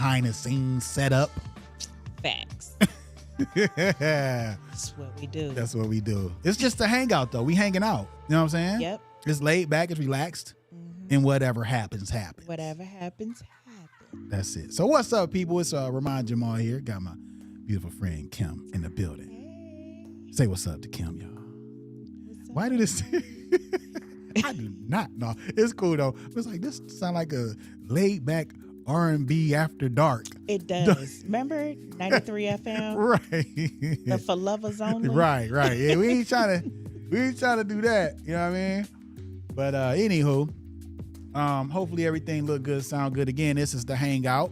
behind the scenes setup. Facts. That's what we do. That's what we do. It's just a hangout, though. We hanging out. You know what I'm saying? Yep. It's laid back. It's relaxed. And whatever happens, happens. Whatever happens, happens. That's it. So what's up, people? It's Remind Jamal here. Got my beautiful friend Kim in the building. Hey. Say what's up to Kim, y'all. Why did this? I do not know. It's cool though. It's like this sound like a laid back R&B after dark. It does. Remember 93 FM? Right. The for lovers only. Right. Yeah, we ain't trying to do that. You know what I mean? But anywho, hopefully everything look good, sound good. Again, this is the Hangout.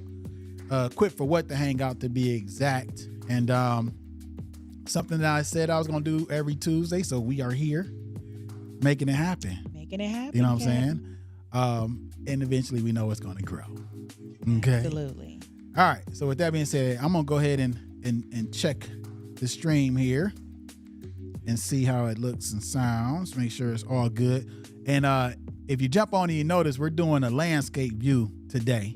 Quit for what the Hangout to be exact. And something that I said I was gonna do every Tuesday, so we are here making it happen. You know what I'm saying? And eventually we know it's gonna grow. Okay. Absolutely. All right. So with that being said, I'm gonna go ahead and check the stream here and see how it looks and sounds. Make sure it's all good. And if you jump on and you notice, we're doing a landscape view today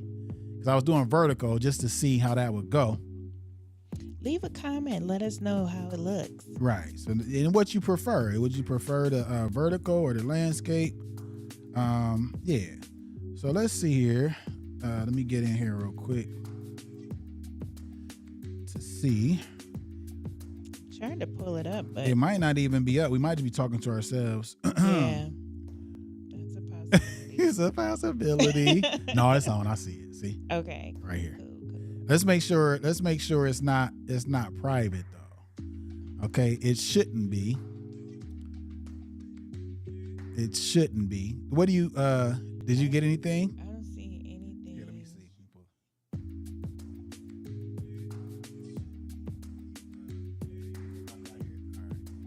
because I was doing vertical just to see how that would go. Leave a comment. Let us know how it looks. Right. So, and what you prefer? Would you prefer the vertical or the landscape? Yeah. So let's see here. Let me get in here real quick to see. Trying to pull it up, but it might not even be up. We might just be talking to ourselves. Yeah. That's a possibility. It's a possibility. No, it's on. I see it. See? Okay. Right here. Cool. Let's make sure it's not private though. Okay, it shouldn't be. It shouldn't be. What do you did you get anything? I don't see anything. Yeah, let me see.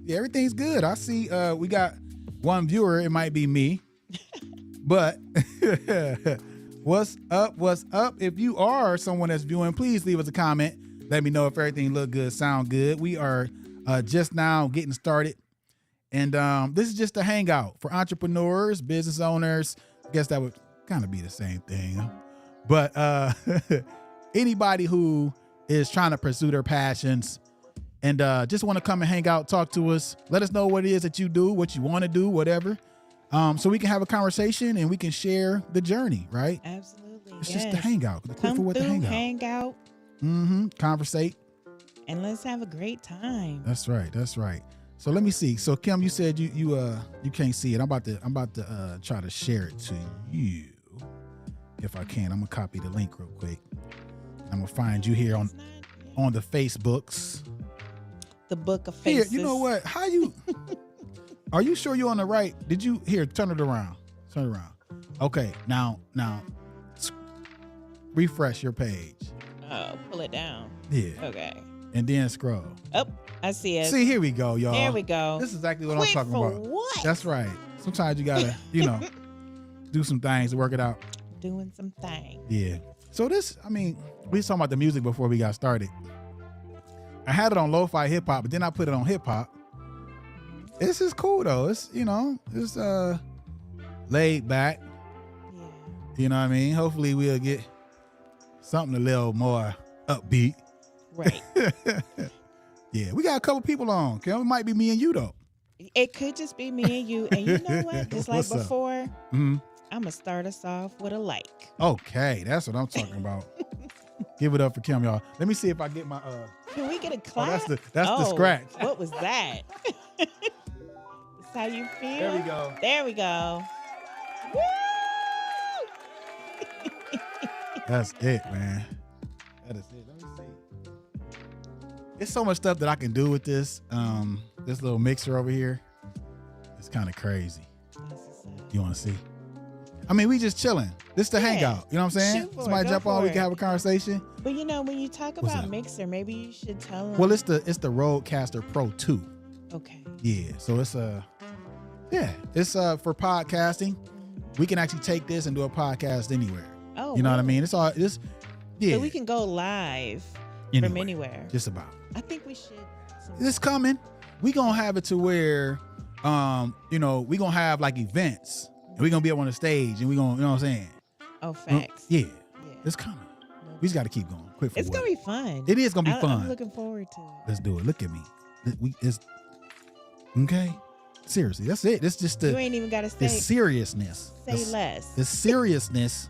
Yeah, everything's good. I see we got one viewer. It might be me. But what's up? If you are someone that's viewing, please leave us a comment. Let me know if everything look good, sound good. We are just now getting started. And this is just a hangout for entrepreneurs, business owners. I guess that would kind of be the same thing. But anybody who is trying to pursue their passions and just want to come and hang out, talk to us. Let us know what it is that you do, what you want to do, whatever. So we can have a conversation and we can share the journey, right? Absolutely. It's just a hangout. Come through, hang out. Conversate. And let's have a great time. That's right. So let me see. So Kim, you said you can't see it. I'm about to try to share it to you. If I can, I'm gonna copy the link real quick. I'm gonna find you here on the Facebooks. The book of faces. Here, you know what? How you are you sure you're on the right? Did you turn it around? Okay, now refresh your page. Oh, pull it down. Yeah. Okay. And then scroll. Oh, I see it. See, here we go, y'all. There we go. This is exactly what Quit I'm talking for about. What? That's right. Sometimes you gotta, do some things to work it out. Doing some things. Yeah. So this, we was talking about the music before we got started. I had it on lo-fi hip hop, but then I put it on hip hop. This is cool though. It's it's laid back. Yeah. You know what I mean? Hopefully we'll get something a little more upbeat. Right. Yeah, we got a couple people on. Okay, it might be me and you though. It could just be me and you. And you know what? Just like What's up? before, I'm gonna start us off with a like. Okay, that's what I'm talking about. Give it up for Kim, y'all. Let me see if I get my Can we get a clap? that's the scratch. What was that? Is how you feel? There we go. There we go. Woo! That's it, man. That is it. Let me see. There's so much stuff that I can do with this. This little mixer over here. It's kind of crazy. You want to see? We just chilling. This is the hangout. You know what I'm saying? Somebody jump on, we can have a conversation. But when you talk about mixer, maybe you should tell them. Well, it's the Rodecaster Pro 2. Okay. Yeah. So it's for podcasting. We can actually take this and do a podcast anywhere. Oh, you know what I mean? So we can go live from anywhere. Just about. I think we should. It's coming. We gonna have it to where, we gonna have like events, and we gonna be up on the stage, and we gonna, you know what I'm saying? Oh, facts. Yeah. It's coming. No We just got to keep going. Quit for It's what? gonna be fun. It is gonna be fun. I'm looking forward to it. Let's do it. Look at me. It's okay. Seriously, that's it. It's just You ain't even gotta the say seriousness. less. The seriousness,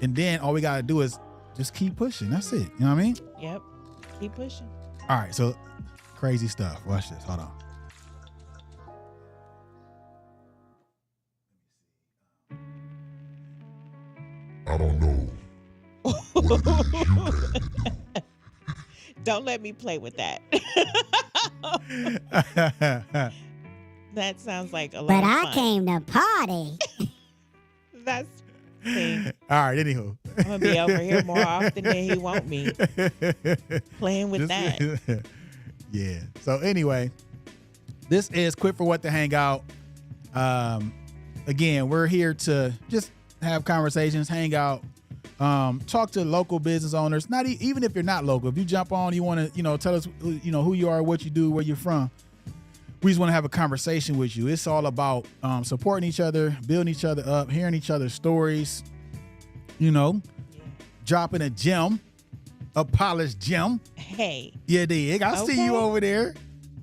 and then all we gotta do is just keep pushing. That's it. You know what I mean? Yep. Keep pushing. All right. So crazy stuff. Watch this. Hold on. I don't know what it is you can do. Don't let me play with that. That sounds like a lot But of I fun. came to party. That's see, All right. Anywho, I'm gonna be over here more often than he want me playing with that. Yeah. So anyway, this is Quit for What the Hangout. Again, we're here to just have conversations, hang out, talk to local business owners. Not even if you're not local. If you jump on, you want to, tell us, who you are, what you do, where you're from. We just want to have a conversation with you. It's all about supporting each other, building each other up, hearing each other's stories. Dropping a gem, a polished gem. Hey. Yeah, dig. I see you over there.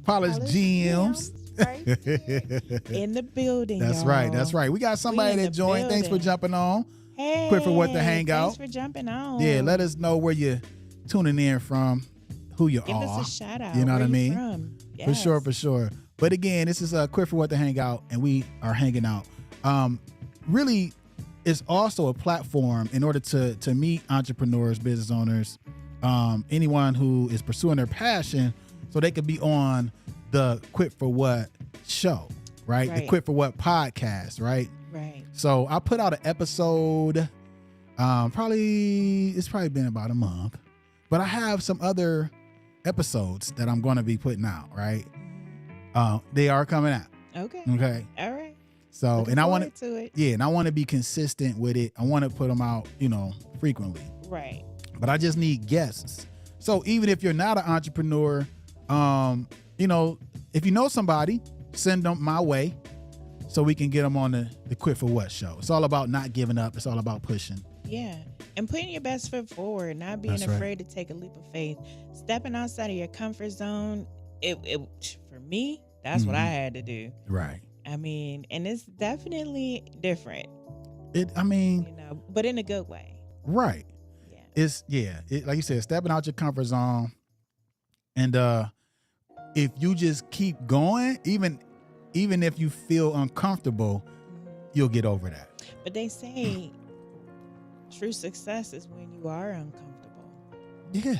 Polished gems. Right here. In the building. That's y'all. right. That's right. We got somebody that joined. Thanks for jumping on. Hey. Quit for What the Hangout. Thanks for jumping on. Yeah, let us know where you're tuning in from, who you Give are. Give us a shout out. You know what I mean? From? Yes. For sure. But again, this is Quit for What the Hangout, and we are hanging out. Really, it's also a platform in order to meet entrepreneurs, business owners, anyone who is pursuing their passion, so they could be on the Quit for What show, right? The Quit for What podcast, right? Right. So I put out an episode. It's probably been about a month, but I have some other episodes that I'm going to be putting out, right? They are coming out. Okay. All right. So, Looking and I want to it. Yeah, and I want to be consistent with it. I want to put them out, frequently. Right. But I just need guests. So even if you're not an entrepreneur, if you know somebody, send them my way so we can get them on the Quit for What show. It's all about not giving up. It's all about pushing. Yeah. And putting your best foot forward, not being afraid to take a leap of faith, stepping outside of your comfort zone. It for me, that's what I had to do. Right. I mean, and it's definitely different. But in a good way. Right. Yeah. Like you said, stepping out your comfort zone. And if you just keep going, even if you feel uncomfortable, you'll get over that. But they say true success is when you are uncomfortable. Yeah.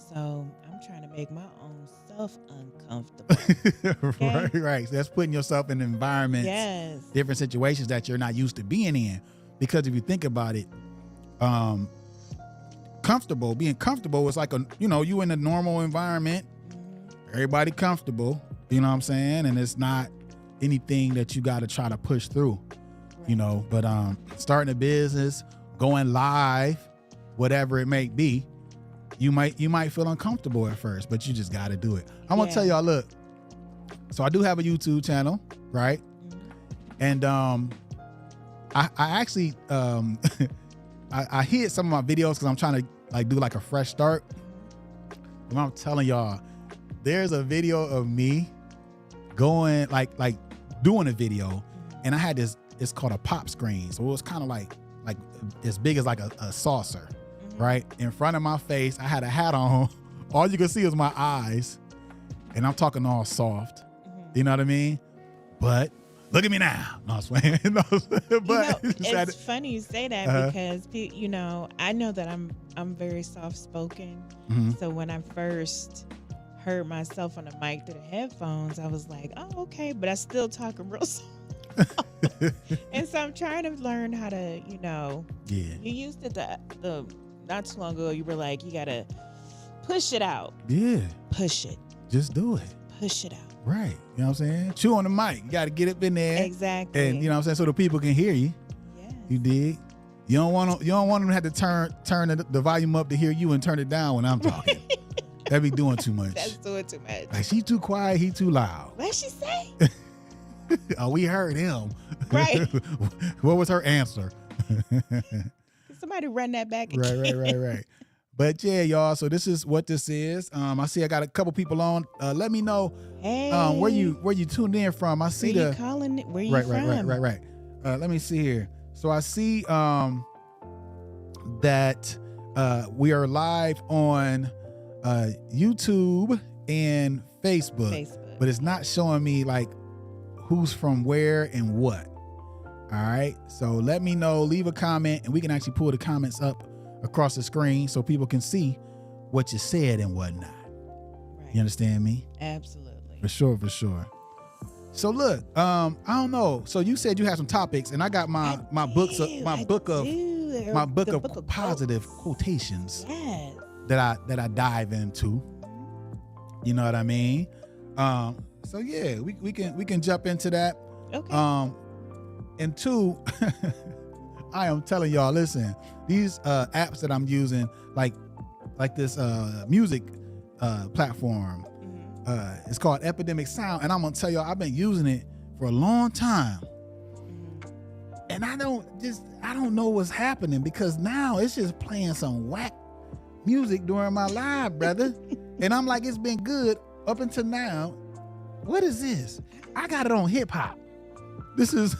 So I'm trying to make my own self uncomfortable. Okay? Right. So that's putting yourself in environments, different situations that you're not used to being in. Because if you think about it, being comfortable is like you in a normal environment, everybody comfortable, you know what I'm saying? And it's not anything that you got to try to push through, but starting a business, going live, whatever it may be, you might feel uncomfortable at first, but you just got to do it. I'm going to tell y'all, look, so I do have a YouTube channel, right? And I actually I hid some of my videos because I'm trying to do a fresh start. And I'm telling y'all, there's a video of me going like doing a video, and I had this. It's called a pop screen, so it was kind of like as big as a saucer, right in front of my face. I had a hat on. All you could see was my eyes, and I'm talking all soft. You know what I mean? But look at me now. No, I was playing. But it's funny you say that because I know that I'm very soft spoken. So when I first heard myself on the mic through the headphones, I was like, oh, okay, but I still talking real soft. And so I'm trying to learn how to, you used it the not too long ago. You were like, you gotta push it out. Yeah. Push it. Just do it. Push it out. Right. You know what I'm saying? Chew on the mic. You got to get up in there. Exactly. And you know what I'm saying? So the people can hear you. Yeah. You dig? You don't want them to have to turn the volume up to hear you and turn it down when I'm talking. That be doing too much. That's doing too much. Like, she too quiet, he too loud. What'd she say? Oh, we heard him. Right. What was her answer? Somebody somebody run that back Right, again. right. But yeah, y'all. So this is what this is. I see I got a couple people on. Let me know Hey, where you tuned in from. I see where you calling it? Where you from? Right. Let me see here. So I see that we are live on YouTube and Facebook, but it's not showing me like who's from where and what. All right. So let me know. Leave a comment, and we can actually pull the comments up across the screen so people can see what you said and whatnot. Right. You understand me? Absolutely. For sure. So look, I don't know. So you said you had some topics, and I got my book of positive quotations. Yes. that I dive into. You know what I mean? So yeah, we can jump into that. Okay. And two, I am telling y'all, listen, these apps that I'm using, like this music platform, it's called Epidemic Sound, and I'm gonna tell y'all, I've been using it for a long time, and I don't know what's happening, because now it's just playing some whack music during my live, brother. And I'm like, it's been good up until now. What is this? I got it on hip hop. This is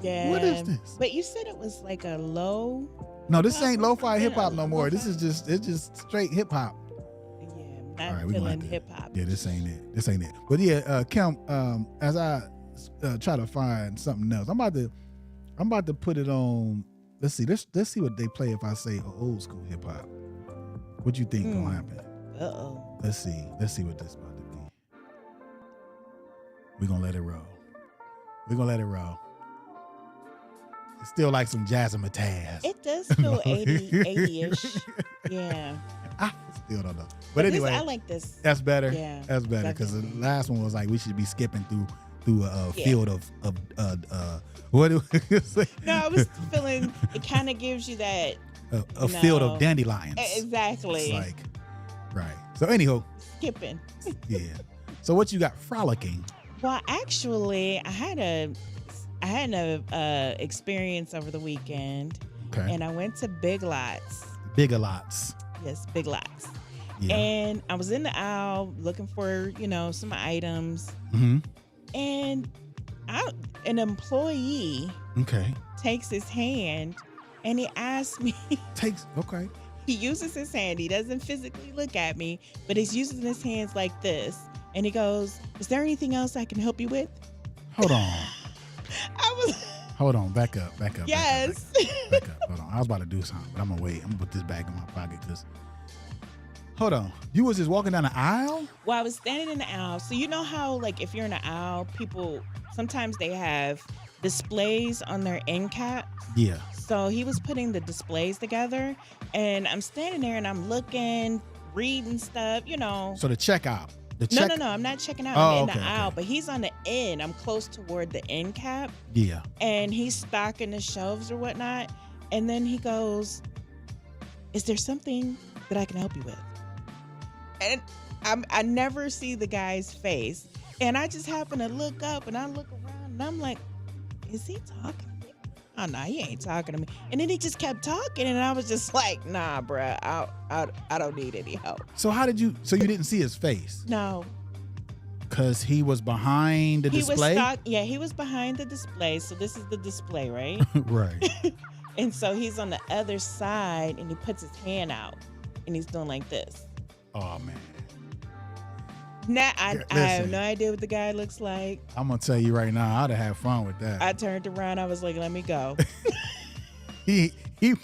yeah. What is this? But you said it was like a low. No, this ain't lo-fi hip hop no more. This is just straight hip hop. Yeah, not feeling hip hop. Yeah, this ain't it. But yeah, Kim, as I try to find something else, I'm about to put it on. Let's see what they play if I say old school hip hop. What you think gonna happen? Uh-oh. Let's see what this about to be. We're gonna let it roll. It's still like some jazzmatazz. It does feel 80-ish. Yeah. I still don't know. But anyway, I like this. That's better. Yeah. That's better, because the last one was like we should be skipping through a field of what do we say? No, I was feeling it kind of gives you that a field of dandelions. Exactly. It's like, right. So anyhow, skipping. Yeah. So what you got? Frolicking. Well, actually, I had a experience over the weekend. Okay. And I went to Big Lots. Bigger Lots. Yes, Big Lots. Yeah. And I was in the aisle looking for, some items. Mm-hmm. And an employee takes his hand and he asks me. Okay. He uses his hand. He doesn't physically look at me, but he's using his hands like this. And he goes, "Is there anything else I can help you with?" Hold on. Hold on. Back up. Yes. Back up. Hold on. I was about to do something, but I'm going to wait. I'm going to put this back in my pocket because. Hold on. You was just walking down the aisle? Well, I was standing in the aisle. So you know how, like, if you're in the aisle, people, sometimes they have displays on their end cap. Yeah. So he was putting the displays together, and I'm standing there and I'm looking, reading stuff, So the checkout. No, I'm not checking out. I'm in the aisle, but he's on the end. I'm close toward the end cap. Yeah. And he's stocking the shelves or whatnot. And then he goes, "Is there something that I can help you with?" And I never see the guy's face. And I just happen to look up and I look around and I'm like, is he talking to me? Oh, no, he ain't talking to me. And then he just kept talking and I was just like, nah, bruh, I don't need any help. So you didn't see his face? No. Because he was behind the display? He was behind the display. So this is the display, right? Right. And so he's on the other side and he puts his hand out and he's doing like this. Oh, man. Now, I have no idea what the guy looks like. I'm going to tell you right now, I'd have had fun with that. I turned around. I was like, let me go. He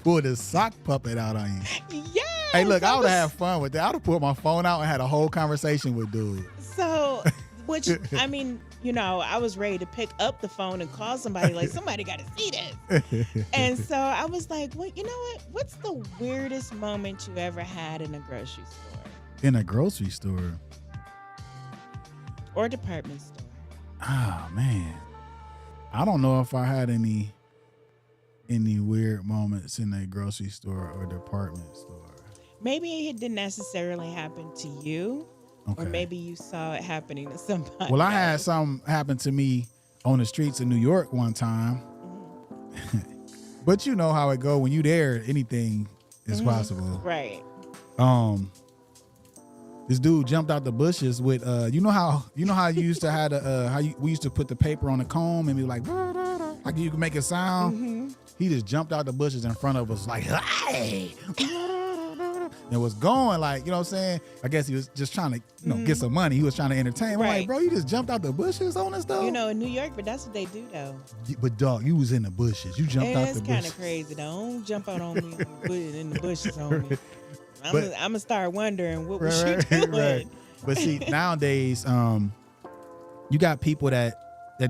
pulled his sock puppet out on you. Yeah. Hey, look, I would have had fun with that. I would have pulled my phone out and had a whole conversation with dude. So, I was ready to pick up the phone and call somebody, like, somebody got to see this. And so I was like, well, you know what? What's the weirdest moment you ever had in a grocery store? In a grocery store? Or department store? Oh, man. I don't know if I had any weird moments in a grocery store or department store. Maybe it didn't necessarily happen to you. Okay. Or maybe you saw it happening to somebody. Well, I had something happen to me on the streets of New York one time. But you know how it go when you there. Anything is possible. Right. This dude jumped out the bushes with you know how you used to have we used to put the paper on the comb and be like you can make a sound. He just jumped out the bushes in front of us like, hey, and was going like, you know what I'm saying? I guess he was just trying to get some money. He was trying to entertain. I'm like, bro, you just jumped out the bushes on us though. You know, in New York, but that's what they do though. But dog, you was in the bushes. You jumped out the bushes. It's kind of crazy though. Don't jump out on me in the bushes on me. I'm gonna start wondering what was she doing. Right. But see, nowadays, you got people that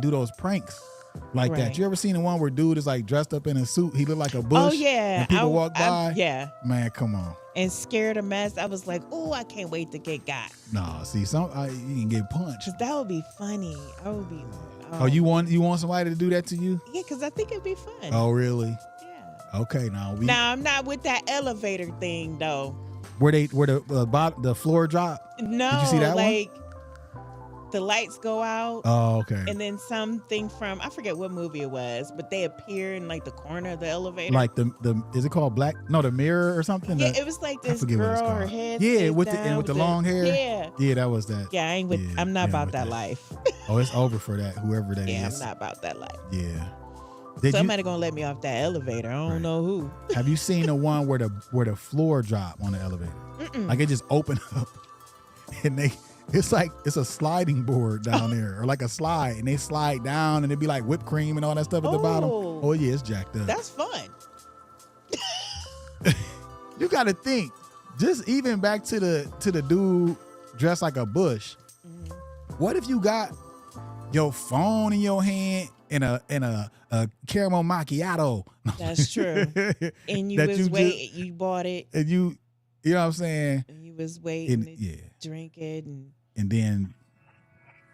do those pranks like that. You ever seen the one where dude is like dressed up in a suit? He look like a bush. Oh yeah. And people walk by. Yeah. Man, come on. And scared a mess. I was like, oh, I can't wait to get got. No, see, you can get punched. Cause that would be funny. I would be. Oh, you want somebody to do that to you? Yeah, cause I think it'd be fun. Oh, really? Yeah. Okay, now I'm not with that elevator thing though. Where the floor drop? No, did you see that like the lights go out. Oh, okay. And then something from, I forget what movie it was, but they appear in like the corner of the elevator. Like the is it called the mirror or something? Yeah, it was like this girl, her head. Yeah, with the long hair. Yeah. Yeah, that was that. Yeah, I'm not about that life. Oh, it's over for that, whoever that is. Yeah, I'm not about that life. Yeah. Somebody gonna let me off that elevator. I don't know who. Have you seen the one where the floor drop on the elevator? Like it just opened up and it's like it's a sliding board down there or like a slide and they slide down and it'd be like whipped cream and all that stuff at the bottom. Oh yeah, it's jacked up. That's fun. You gotta think, just even back to the dude dressed like a bush. What if you got your phone in your hand and a caramel macchiato? That's true. And you bought it. And you know what I'm saying? And you was waiting to drink it and then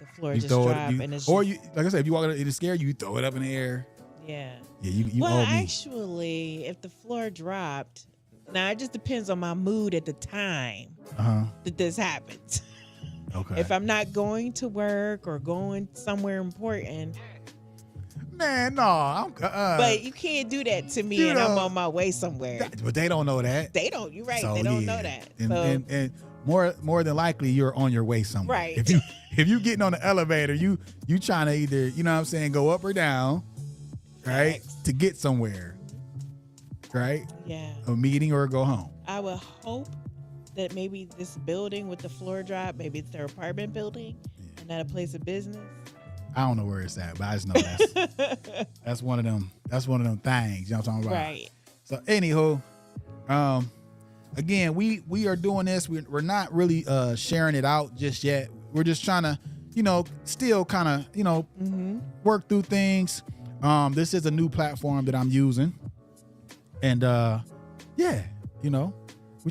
the floor just drop and it's like I said, if you walk it is scared, you throw it up in the air. Yeah. Yeah, you well, owe me. Actually, if the floor dropped, now it just depends on my mood at the time that this happens. Okay. If I'm not going to work or going somewhere important. Man, no. But you can't do that to me and I'm on my way somewhere. But they don't know that. They don't. You're right. So, they don't know that. And more than likely you're on your way somewhere. Right. If you getting on the elevator, you trying to either, you know what I'm saying, go up or down, right? To get somewhere. Right? Yeah. A meeting or go home. I would hope that maybe this building with the floor drop, maybe it's their apartment building and not a place of business. I don't know where it's at, but I just know that's one of them. That's one of them things. You know what I'm talking about? Right. So anywho, again, we are doing this. We're not really sharing it out just yet. We're just trying to, still kind of, work through things. This is a new platform that I'm using, and we're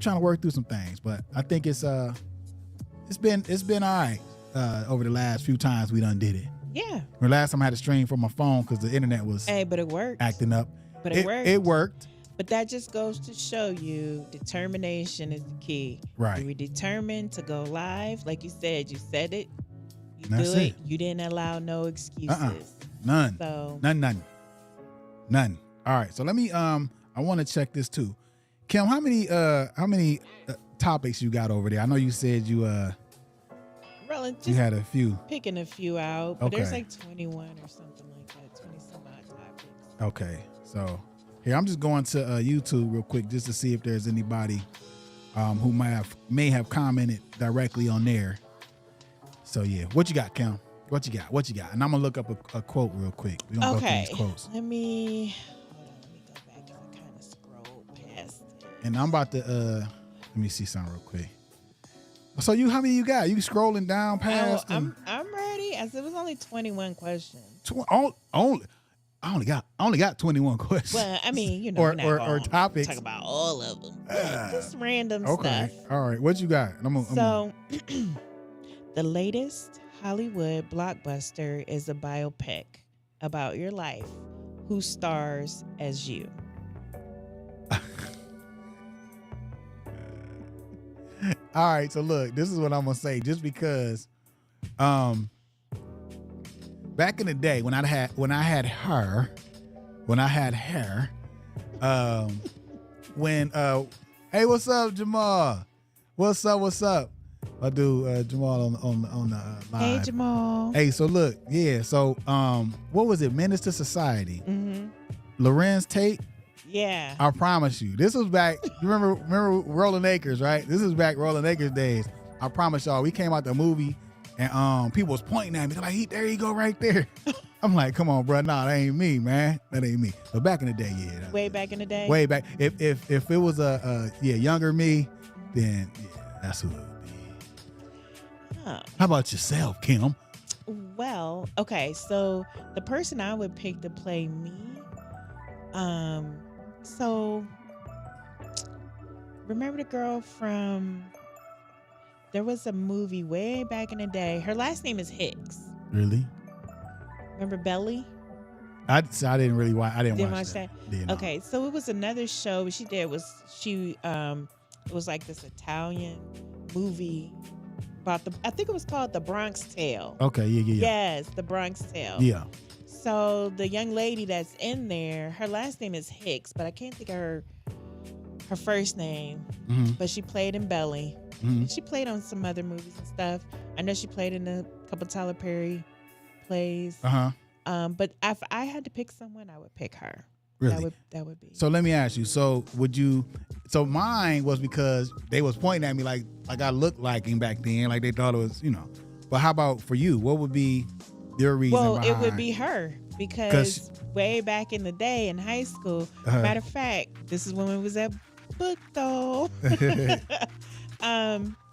trying to work through some things. But I think it's been all right over the last few times we done did it. Yeah. The last time I had to stream from my phone because the internet was but it worked. Acting up. But it worked. It worked. But that just goes to show you determination is the key. Right. You were determined to go live. Like you said it. You That's do it. it. You didn't allow no excuses. None. So None. All right. So let me I want to check this too. Kim, how many topics you got over there? I know you said you you had a few. Picking a few out, but there's Okay. like 21 or something like that, 20 some odd topics. Okay. So here I'm just going to YouTube real quick just to see if there's anybody who may have commented directly on there. So yeah, what you got, Kim? What you got? And I'm gonna look up a quote real quick. We're gonna go through these quotes. Let me go back because I kind of scrolled past it. And I'm about to let me see something real quick. So how many you got? You scrolling down past? I'm ready. As it was only 21 questions. I only got 21 questions. Well, I mean, or topics. Talk about all of them. Just random stuff. All right. What you got? The latest Hollywood blockbuster is a biopic about your life. Who stars as you? All right, so look, this is what I'm gonna say. Just because, back in the day when I had her, When hey, what's up, Jamal? What's up? I do Jamal on the live. Hey, Jamal. Hey, so look, yeah. So what was it? Menace to Society. Mm-hmm. Lorenz Tate. Yeah. I promise you, this was back. You remember Rolling Acres, right? This is back Rolling Acres days. I promise y'all, we came out the movie and people was pointing at me. They're like, there you go, right there. I'm like, come on, bro. Nah, that ain't me, man. That ain't me. But back in the day, yeah. Way back in the day. Way back. If it was a younger me, then yeah, that's who it would be. Oh. How about yourself, Kim? Well, okay, so the person I would pick to play me, so remember the girl from, there was a movie way back in the day. Her last name is Hicks. Really? Remember Belly? I didn't really watch. I didn't watch that. Didn't okay, so it was another show she did. It was like this Italian movie about I think it was called The Bronx Tale. Okay, yeah. Yes, The Bronx Tale. Yeah. So the young lady that's in there, her last name is Hicks, but I can't think of her first name. Mm-hmm. But she played in Belly. Mm-hmm. She played on some other movies and stuff. I know she played in a couple Tyler Perry plays. Uh-huh. But if I had to pick someone, I would pick her. Really? That would be. So let me ask you. So mine was because they was pointing at me like I looked like him back then, like they thought it was, But how about for you? What would be your reason behind? It would be her because way back in the day in high school, matter of fact, this is when we was at book though.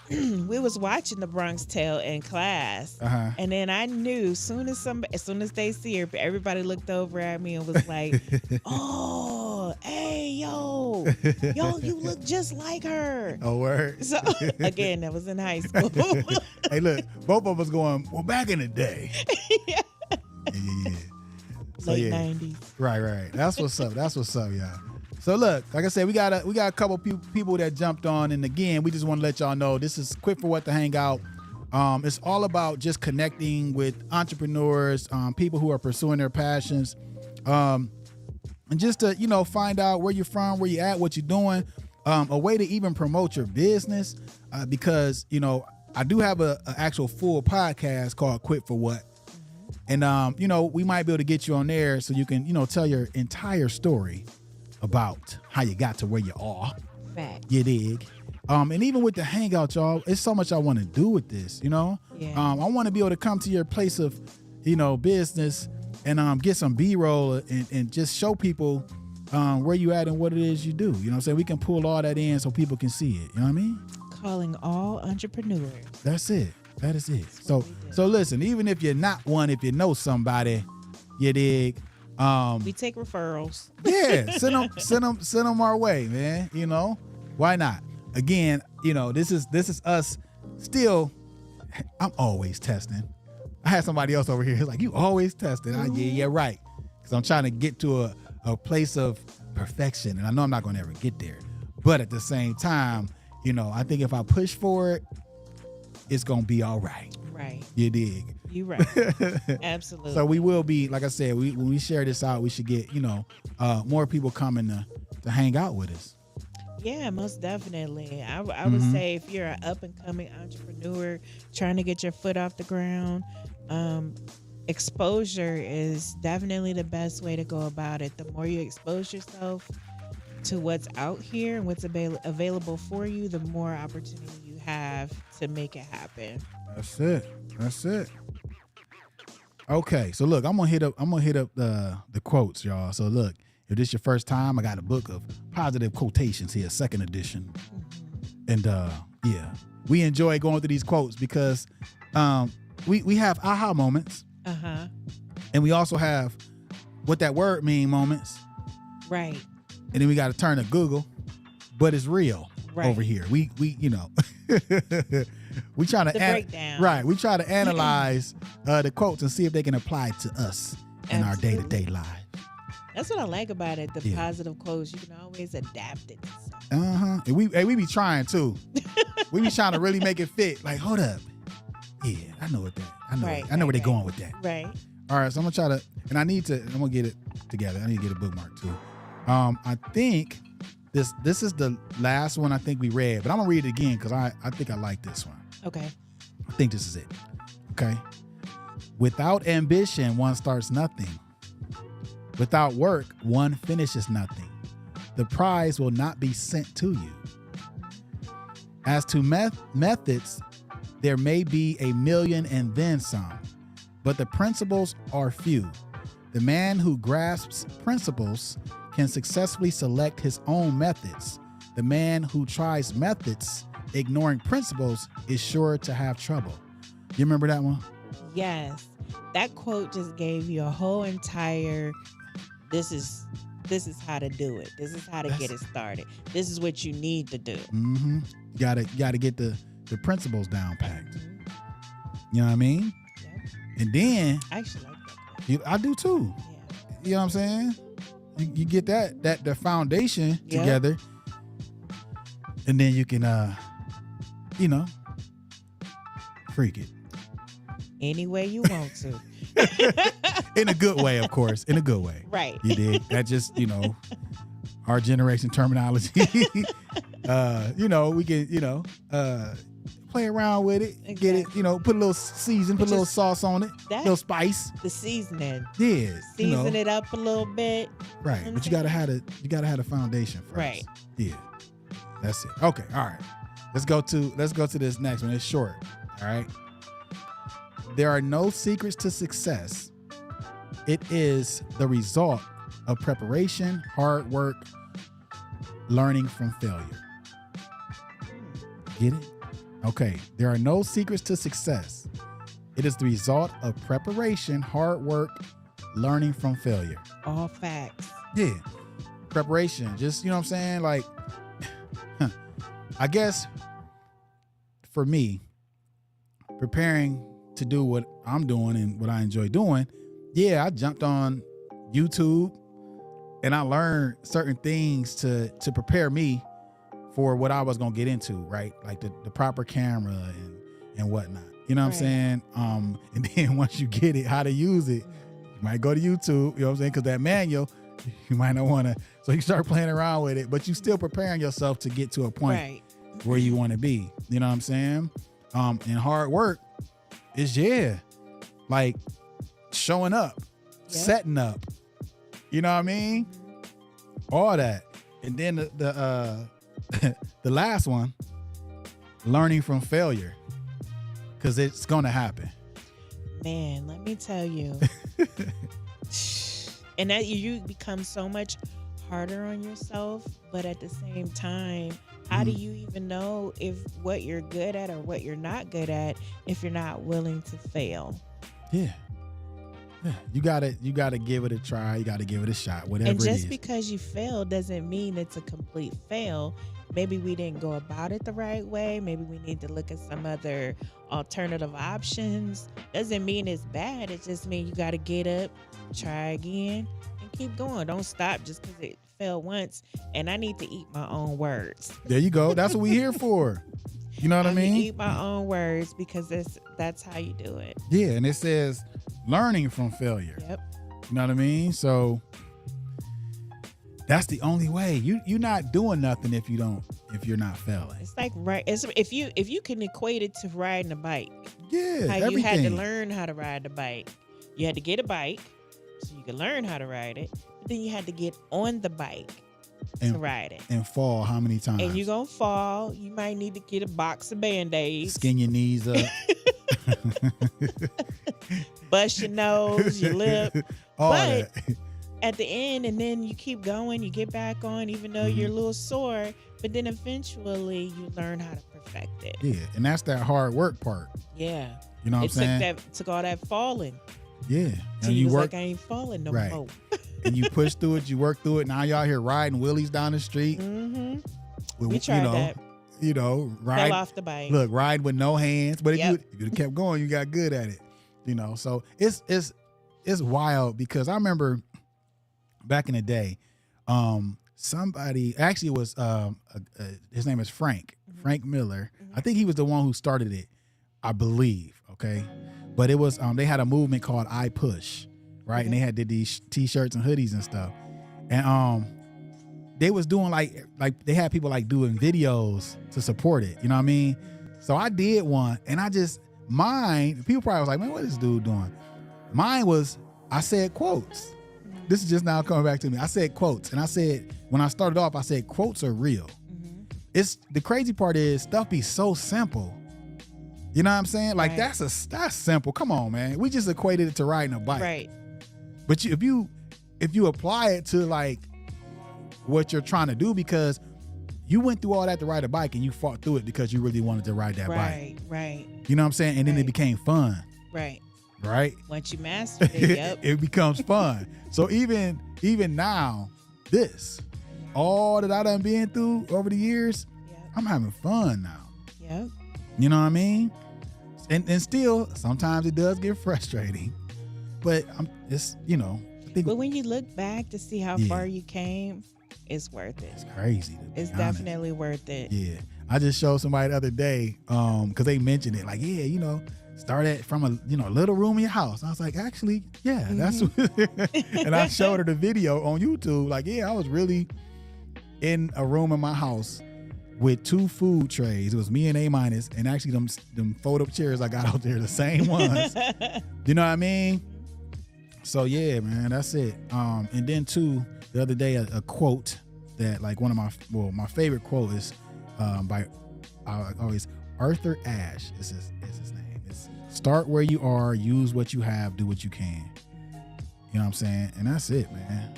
We was watching The Bronx Tale in class, and then I knew as soon as they see her, everybody looked over at me and was like, "Oh, hey, yo, you look just like her." Oh, word. So again, that was in high school. Hey, look, both of us going. Well, back in the day. Yeah. Yeah. So, Late 90s. Right. That's what's up, y'all. So look, like I said, we got a couple people that jumped on, and again, we just want to let y'all know this is Quit for What to Hangout. It's all about just connecting with entrepreneurs, people who are pursuing their passions, and just to find out where you're from, where you're at, what you're doing, a way to even promote your business, because I do have a actual full podcast called Quit for What, and we might be able to get you on there so you can tell your entire story about how you got to where you are. Fact. You dig? And even with the Hangout, y'all, it's so much I want to do with this, Yeah. I want to be able to come to your place of, business and get some B-roll and just show people where you at and what it is you do. You know what I'm saying? We can pull all that in so people can see it. You know what I mean? Calling all entrepreneurs. That's it. That is it. So listen, even if you're not one, if you know somebody, you dig? We take referrals. Yeah, send them our way, man. Why not? Again, this is us still. I'm always testing. I had somebody else over here. He's like, you always testing. Yeah, right. Because I'm trying to get to a place of perfection, and I know I'm not going to ever get there. But at the same time, I think if I push for it, it's going to be all right. Right. You dig? You right. Absolutely. So we will be, like I said, when we share this out, we should get, more people coming to hang out with us. Yeah, most definitely. I would say if you're an up and coming entrepreneur trying to get your foot off the ground, exposure is definitely the best way to go about it. The more you expose yourself to what's out here and what's available for you, the more opportunity you have to make it happen. That's it. Okay, so look, I'm gonna hit up the quotes, y'all. So look, if this is your first time, I got a book of positive quotations here, second edition. And yeah, we enjoy going through these quotes because we have aha moments. And we also have what that word mean moments. Right. And then we got to turn to Google, but it's real over here. We we trying to breakdown. Right. We try to analyze the quotes and see if they can apply to us in our day-to-day lives. That's what I like about it. The positive quotes, you can always adapt it. And we be trying too. We be trying to really make it fit. Like, hold up. Yeah, I know what that. I know where they're going with that. Right. All right, so I'm gonna try to, and I'm gonna get it together. I need to get a bookmark too. I think this is the last one I think we read, but I'm gonna read it again because I think I like this one. Okay. I think this is it. Okay. Without ambition, one starts nothing. Without work, one finishes nothing. The prize will not be sent to you. As to methods, there may be a million and then some, but the principles are few. The man who grasps principles can successfully select his own methods. The man who tries methods, ignoring principles, is sure to have trouble. You remember that one? Yes. That quote just gave you a whole entire, this is how to do it. This is how to get it started. This is what you need to do. Mm-hmm. You gotta get the principles down packed. You know what I mean? Yep. And then I actually like that quote. I do too. Yeah. You know what I'm saying? You get the foundation Yep. together, and then you can freak it. Any way you want to. In a good way, of course. In a good way. Right. You did. That just, our generation terminology. We can, play around with it, get it, put a little season, put a little sauce on it, a little spice. The seasoning. Yeah. Season it up a little bit. Right. But you gotta have the foundation first. Right. Yeah. That's it. Okay. All right. Let's go to this next one. It's short. All right. There are no secrets to success. It is the result of preparation, hard work, learning from failure. Get it? Okay. There are no secrets to success. It is the result of preparation, hard work, learning from failure. All facts. Yeah. Preparation. Just, you know what I'm saying? Like, I guess for me, preparing to do what I'm doing and what I enjoy doing, yeah, I jumped on YouTube and I learned certain things to prepare me for what I was gonna get into, right? Like the proper camera and whatnot. You know what I'm saying? And then once you get it, how to use it, you might go to YouTube, you know what I'm saying? Because that manual, you might not want to. So you start playing around with it, but you still preparing yourself to get to a point where you want to be. You know what I'm saying? And hard work is like showing up, setting up. You know what I mean? All that. And then the the last one, learning from failure, because it's gonna happen. Man, let me tell you. And that you become so much harder on yourself, but at the same time, how do you even know if what you're good at or what you're not good at if you're not willing to fail? Yeah. You gotta give it a try. You gotta give it a shot, whatever it is. And just because you fail doesn't mean it's a complete fail. Maybe we didn't go about it the right way. Maybe we need to look at some other alternative options. Doesn't mean it's bad. It just means you gotta get up, try again, and keep going. Don't stop just because it failed once. And I need to eat my own words. There you go. That's what we here for. You know what I mean? Eat my own words because that's how you do it. Yeah, and it says learning from failure. Yep. You know what I mean? So that's the only way. You're not doing nothing if you're not failing. It's like if you can equate it to riding a bike. Yeah. How everything. you had to learn how to ride the bike. You had to get a bike so you could learn how to ride it. But then you had to get on the bike to ride it. And fall how many times? And you're going to fall. You might need to get a box of Band-Aids. Skin your knees up. Bust your nose, your lip. All but that. at the end, and then you keep going, you get back on, even though you're a little sore. But then eventually you learn how to perfect it. Yeah, and that's that hard work part. Yeah. You know what I'm saying? It took all that falling. Yeah. And you work like, I ain't falling no more. And you push through it, you work through it. Now y'all here riding wheelies down the street. Mm-hmm. We tried that. Ride Fell off the bike. Look, ride with no hands. But if you kept going, you got good at it. So it's wild because I remember back in the day, somebody actually was his name is Frank Miller. I think he was the one who started it, I believe. Okay, but it was they had a movement called I Push, right? And they did these t-shirts and hoodies and stuff. And they was doing like they had people like doing videos to support it. You know what I mean? So I did one, and mine, people probably was like, man, what is this dude doing? Mine was, I said quotes. This is just now coming back to me. I said quotes, and I said, when I started off, I said quotes are real. It's the crazy part is stuff be so simple. You know what I'm saying? Like that's simple. Come on, man. We just equated it to riding a bike. Right. But if you apply it to like what you're trying to do, because you went through all that to ride a bike and you fought through it because you really wanted to ride that bike. Right. You know what I'm saying? And then it became fun. Right. Right? Once you master it, yep. It becomes fun. So even now, all that I done been through over the years, I'm having fun now. Yep. You know what I mean? And still, sometimes it does get frustrating, but it's, you know. But when you look back to see how far you came, it's worth it. It's crazy. It's definitely worth it. Yeah. I just showed somebody the other day, because they mentioned it, like, yeah, you know, start from a little room in your house. I was like, actually, yeah, that's and I showed her the video on YouTube. Like, yeah, I was really in a room in my house with 2 food trays. It was me and A-, and actually them fold-up chairs I got out there, the same ones. You know what I mean? So yeah, man, that's it. And then too, the other day, a quote that like one of my favorite quote is by Arthur Ashe is his name. It's start where you are, use what you have, do what you can. You know what I'm saying? And that's it, man.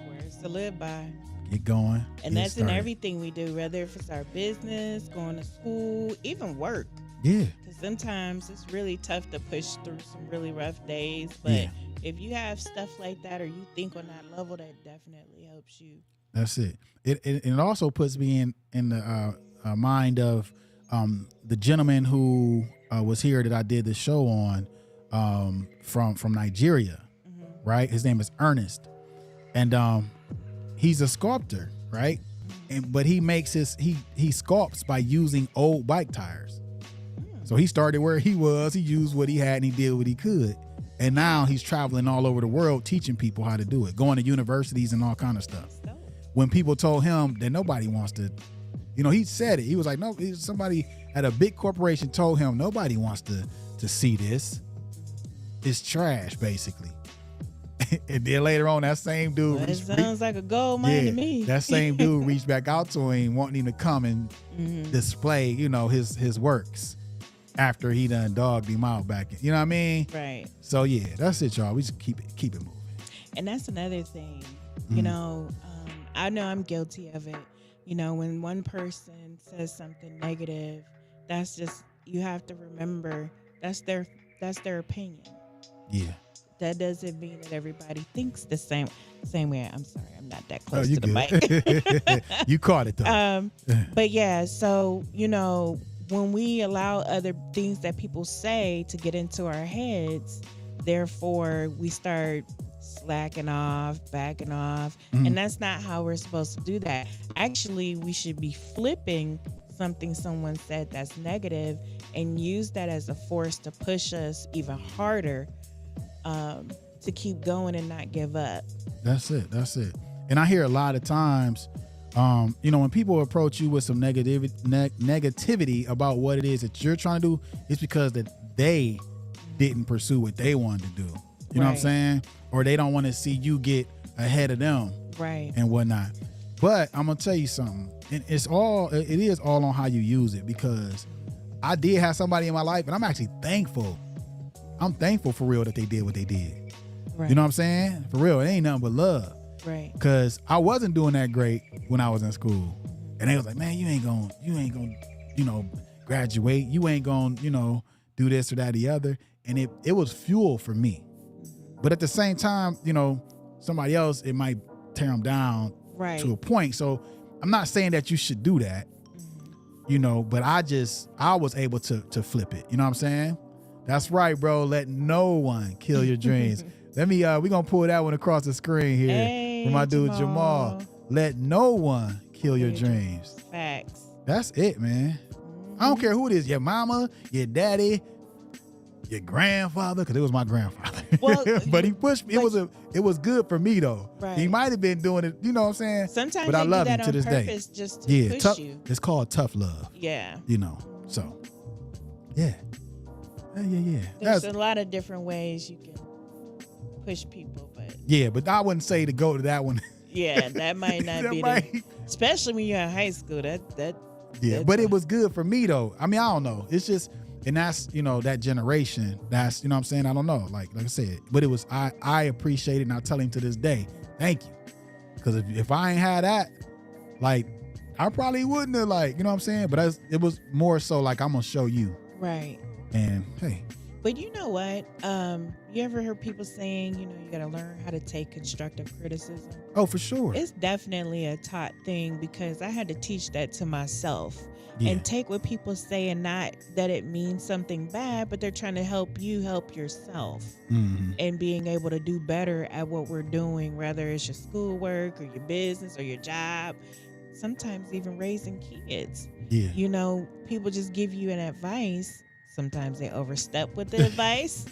Words to live by. Get going. And that's started. In everything we do, whether if it's our business, going to school, even work. Yeah. Because sometimes it's really tough to push through some really rough days. But if you have stuff like that, or you think on that level, that definitely helps you. That's it. It also puts me in the mind of the gentleman who was here that I did the show on from Nigeria, right? His name is Ernest, and he's a sculptor, right? But he makes he sculpts by using old bike tires. So he started where he was, he used what he had, and he did what he could. And now he's traveling all over the world teaching people how to do it, going to universities and all kind of stuff. When people told him that nobody wants to, you know, he said it. He was like, no, somebody at a big corporation told him nobody wants to see this. It's trash, basically. And then later on, that same dude. Well, it sounds like a gold mine to me. That same dude reached back out to him, wanting him to come and display, you know, his works after he done dogged him out back. You know what I mean? Right. So yeah, that's it, y'all. We just keep it moving. And that's another thing. You know I'm guilty of it. You know, when one person says something negative, that's just, you have to remember that's their opinion. Yeah. That doesn't mean that everybody thinks the same way. I'm sorry, I'm not that close to the mic. You caught it though. But yeah, so you know, when we allow other things that people say to get into our heads, therefore we start slacking off, backing off, and that's not how we're supposed to do that. Actually, we should be flipping something someone said that's negative and use that as a force to push us even harder, to keep going and not give up. That's it. And I hear a lot of times, you know, when people approach you with some negativity about what it is that you're trying to do, it's because that they didn't pursue what they wanted to do. You know what I'm saying? Or they don't want to see you get ahead of them. Right. And whatnot. But I'm going to tell you something. It is all on how you use it, because I did have somebody in my life, and I'm actually thankful. I'm thankful for real that they did what they did. Right. You know what I'm saying? For real, it ain't nothing but love. Right. Because I wasn't doing that great when I was in school. And they was like, man, you ain't gonna, you know, graduate. You ain't gonna, you know, do this or that or the other. And it was fuel for me. But at the same time, you know, somebody else, it might tear them down to a point. So I'm not saying that you should do that, you know, but I was able to flip it. You know what I'm saying? That's right, bro. Let no one kill your dreams. Let me, we gonna pull that one across the screen here for my dude Jamal. Let no one kill your dreams. Facts. That's it, man. I don't care who it is, your mama, your daddy, your grandfather, because it was my grandfather. Well, but he pushed me. It was good for me though. Right. He might have been doing it, you know what I'm saying? Sometimes but I they love do him that to on this purpose day. just to push you. It's called tough love. Yeah. You know. So yeah. Yeah. There's a lot of different ways you can push people, but yeah, but I wouldn't say to go to that one. yeah, that might not be especially when you're in high school. But it was good for me though. I mean, I don't know. It's just, and that's, that generation. That's, you know what I'm saying? I don't know. Like I said, but it was, I appreciate it, and I tell him to this day, thank you. Because if I ain't had that, like, I probably wouldn't have, like, you know what I'm saying? But it was more so like, I'm gonna show you. Right. And hey. But you know what? You ever heard people saying, you gotta learn how to take constructive criticism? Oh, for sure. It's definitely a taught thing, because I had to teach that to myself. And take what people say, and not that it means something bad, but they're trying to help you help yourself. Mm-hmm. And being able to do better at what we're doing, whether it's your schoolwork or your business or your job, sometimes even raising kids. Yeah. People just give you an advice. Sometimes they overstep with the advice,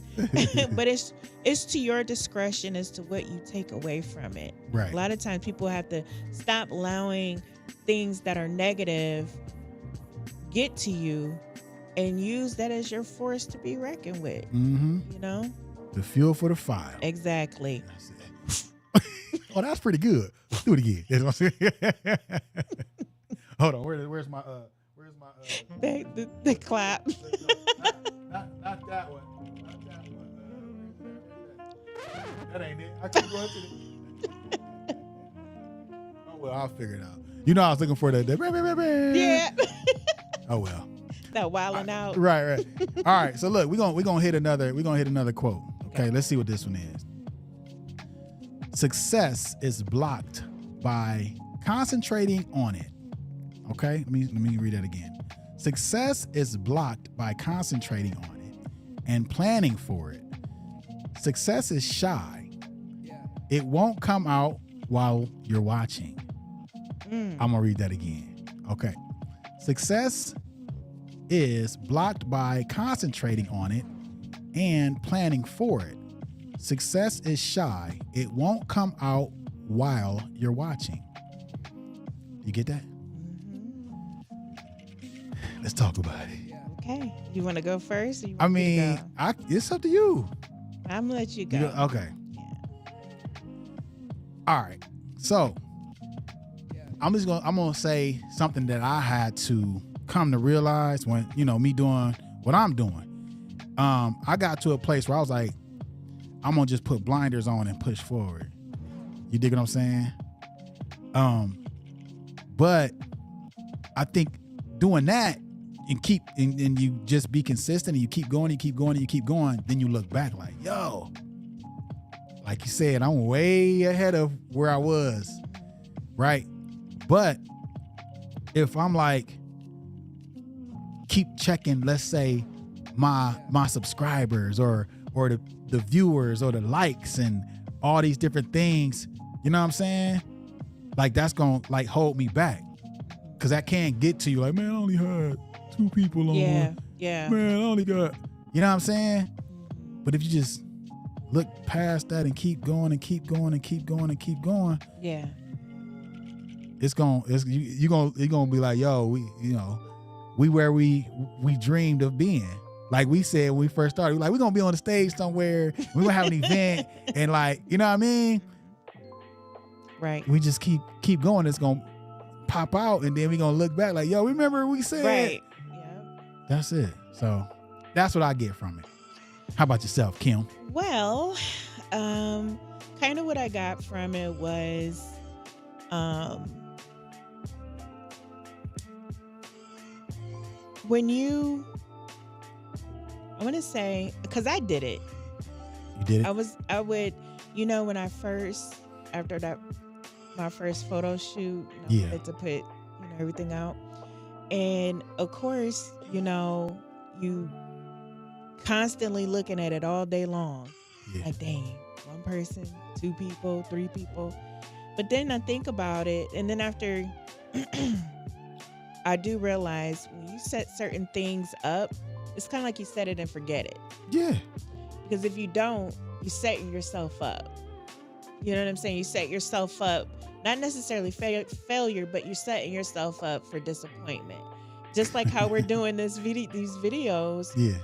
but it's to your discretion as to what you take away from it. Right. A lot of times people have to stop allowing things that are negative get to you and use that as your force to be reckoned with. Mm-hmm. The fuel for the fire. Exactly. That's it. Oh, that's pretty good. Let's do it again. That's what I'm saying. Hold on. Where's my the clap. Not that one. Not that one. That ain't it. I keep going to the. Oh well, I'll figure it out. I was looking for the Yeah. Oh well. That wilding out. Right. All right. So look, we're gonna hit another quote. Okay, let's see what this one is. Success is blocked by concentrating on it. Okay, let me read that again. Success is blocked by concentrating on it and planning for it. Success is shy. It won't come out while you're watching. I'm gonna read that again. Okay. Success is blocked by concentrating on it and planning for it. Success is shy. It won't come out while you're watching. You get that? Let's talk about it. Okay. You want to go first? Or you want I me to mean, go? it's up to you. I'm gonna let you go. Okay. All right. So I'm gonna say something that I had to come to realize when, me doing what I'm doing. I got to a place where I was like, I'm gonna just put blinders on and push forward. You dig what I'm saying? But I think doing that and you just be consistent and you keep going, then you look back like, yo, like you said, I'm way ahead of where I was. Right. But if I'm like, keep checking, let's say my subscribers or the viewers or the likes and all these different things, you know what I'm saying? Like that's going to like hold me back. Cause that can't get to you. Like, man, I only had 2 people on. Yeah. Man, I only got, you know what I'm saying? But if you just look past that and keep going and keep going and keep going and keep going. Yeah. You're gonna be like, yo, we where we dreamed of being. Like we said when we first started, we're gonna be on the stage somewhere. We're gonna have an event and like, you know what I mean? Right. We just keep going. It's gonna pop out and then we're gonna look back like, yo, remember we said? Right. Yeah. That's it. So that's what I get from it. How about yourself, Kim? Well, kind of what I got from it was, when I want to say, because I did it. You did it? I would, when I first, after that, my first photo shoot, I wanted to put, everything out. And of course, you constantly looking at it all day long. Yeah. Like, dang, 1 person, 2 people, 3 people. But then I think about it, and then after I do realize when you set certain things up, it's kind of like you set it and forget it. Yeah. Because if you don't, you setting yourself up. You know what I'm saying? You set yourself up, not necessarily failure, but you're setting yourself up for disappointment. Just like how we're doing these videos. Yeah.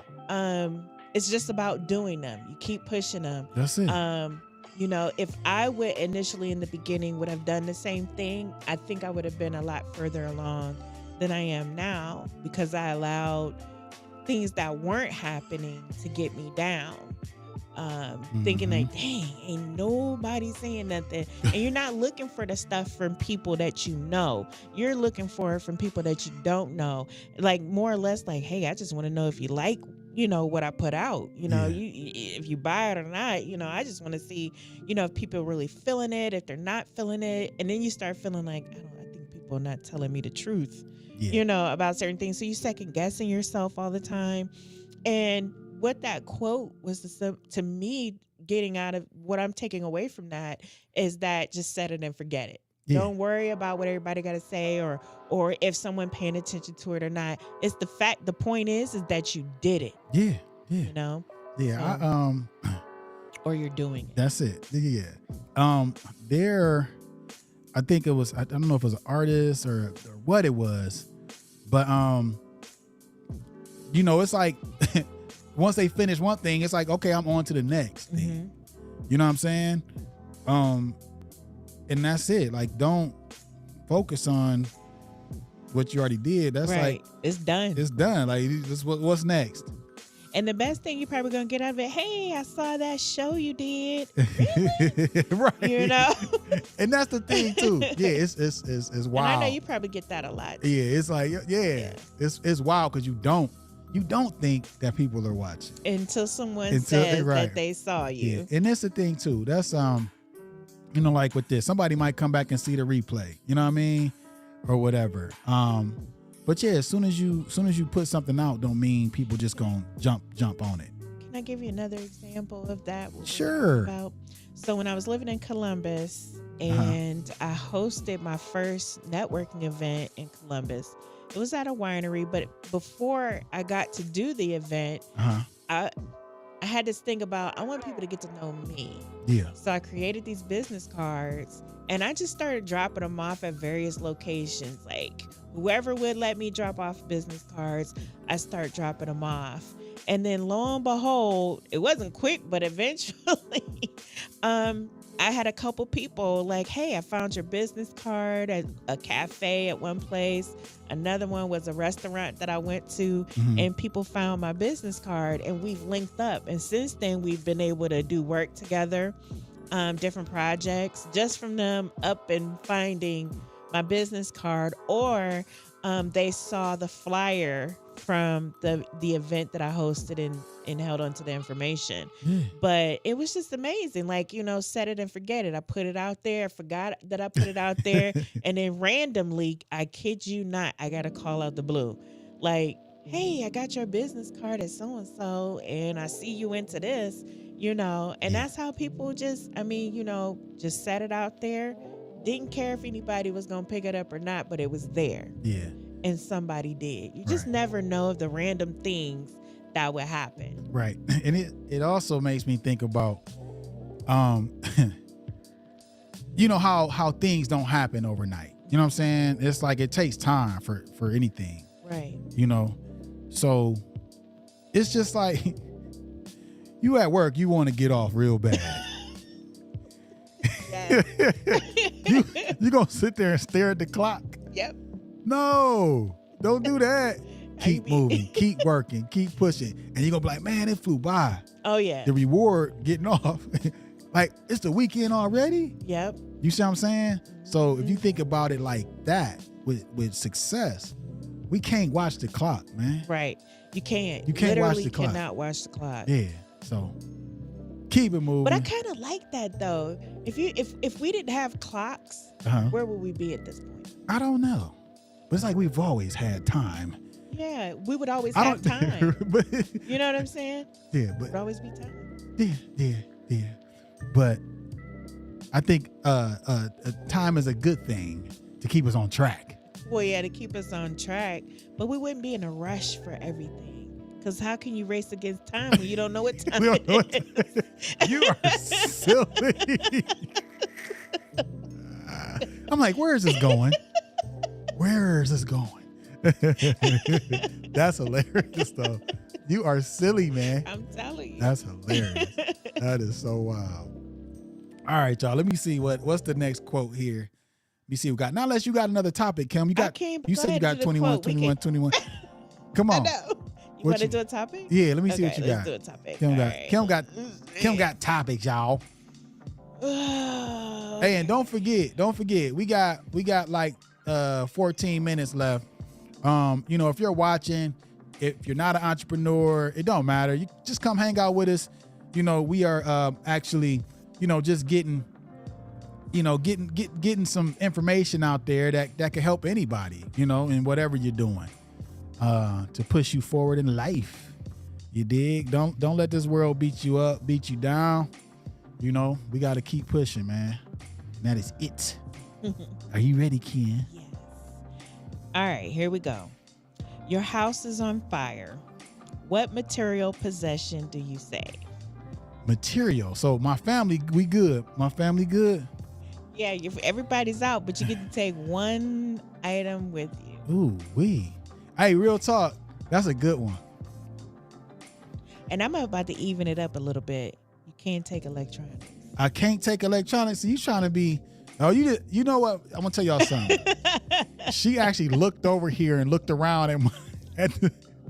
It's just about doing them. You keep pushing them. That's it. You know, if I would initially in the beginning would have done the same thing, I think I would have been a lot further along than I am now, because I allowed things that weren't happening to get me down. Thinking like, dang, ain't nobody saying nothing. And you're not looking for the stuff from people that you know. You're looking for it from people that you don't know. Like, more or less like, hey, I just want to know if you like, you know, what I put out. You know, if you buy it or not. You know, I just want to see, you know, if people really feeling it, if they're not feeling it. And then you start feeling like, I think people are not telling me the truth, you know, about certain things. So you second guessing yourself all the time. And what that quote was to me, getting out of what I'm taking away from that is that just set it and forget it. Yeah. Don't worry about what everybody got to say or if someone paying attention to it or not. It's the fact. The point is that you did it. Yeah. Yeah. You know. Yeah. So, or you're doing it. That's it. Yeah. I think it was. I don't know if it was an artist or what it was, but you know, it's like. Once they finish one thing, it's like, okay, I'm on to the next thing. You know what I'm saying? And that's it. Like, don't focus on what you already did. That's right. Like, it's done. It's done. Like, what's next? And the best thing you're probably gonna get out of it, hey, I saw that show you did. Really? Right. You know? And that's the thing too. Yeah, it's wild. And I know you probably get that a lot. Yeah, it's like, it's wild because you don't think that people are watching until someone says that they saw you. Yeah. And that's the thing too. That's you know, like with this, somebody might come back and see the replay. You know what I mean, or whatever. But yeah, as soon as you put something out, don't mean people just gonna jump on it. Can I give you another example of that? Sure. So when I was living in Columbus and I hosted my first networking event in Columbus. It was at a winery, but before I got to do the event, I had this thing about, I want people to get to know me. Yeah. So I created these business cards and I just started dropping them off at various locations. Like, whoever would let me drop off business cards, I start dropping them off. And then lo and behold, it wasn't quick, but eventually, I had a couple people like, hey, I found your business card at a cafe at one place. Another one was a restaurant that I went to, and people found my business card and we've linked up. And since then, we've been able to do work together, different projects, just from them up and finding my business card, or they saw the flyer from the event that I hosted and held onto the information. But it was just amazing. Like, you know, set it and forget it. I put it out there, forgot that I put it out there. And then randomly, I kid you not, I got a call out the blue. Like, hey, I got your business card at so-and-so and I see you into this, you know. And that's how people just, I mean, you know, just set it out there. Didn't care if anybody was going to pick it up or not, but it was there. Yeah. And somebody did. You just never know of the random things that would happen. Right. And it also makes me think about, you know, how things don't happen overnight. You know what I'm saying? It's like it takes time for anything. Right. You know? So it's just like you at work, you want to get off real bad. you gonna sit there and stare at the clock? Yep. No, don't do that. Keep moving, keep working, keep pushing. And you're gonna be like, man, it flew by. Oh yeah. The reward getting off. Like, it's the weekend already? Yep. You see what I'm saying? So if you think about it like that, with success, we can't watch the clock, man. Right. You can't. You can't literally watch the clock. Cannot watch the clock. Yeah. So keep it moving. But I kind of like that though. If we didn't have clocks, where would we be at this point? I don't know. But it's like we've always had time. Yeah, we would always have time. But, you know what I'm saying? Yeah, but there would always be time. Yeah. But I think time is a good thing to keep us on track. Well, yeah, to keep us on track, but we wouldn't be in a rush for everything. Because how can you race against time when you don't know what time We don't know what it is? You are silly. I'm like, where is this going? Where is this going? That's hilarious, though. You are silly, man. I'm telling you. That's hilarious. That is so wild. All right, y'all. Let me see what's the next quote here. Let me see what we got. Now, unless you got another topic, Kim. You got. You said you got 21. Come on. I know. You want to do a topic? Yeah. Let me see what you let's got. do a topic. Kim got topics, y'all. Hey, and don't forget, we got like 14 minutes left. If you're watching, if you're not an entrepreneur, it don't matter. You just come hang out with us. We are actually, just getting some information out there that can help anybody, in whatever you're doing, to push you forward in life. You dig? Don't let this world beat you up, beat you down. We got to keep pushing, man. And that is it. Are you ready, Ken? Yes. All right, here we go. Your house is on fire. What material possession do you say? Material. So my family, we good. My family good. Yeah, everybody's out, but you get to take one item with you. Ooh, Hey, real talk. That's a good one. And I'm about to even it up a little bit. You can't take electronics. I can't take electronics. So you trying to be? Oh, you know what? I'm gonna tell y'all something. She actually looked over here and looked around at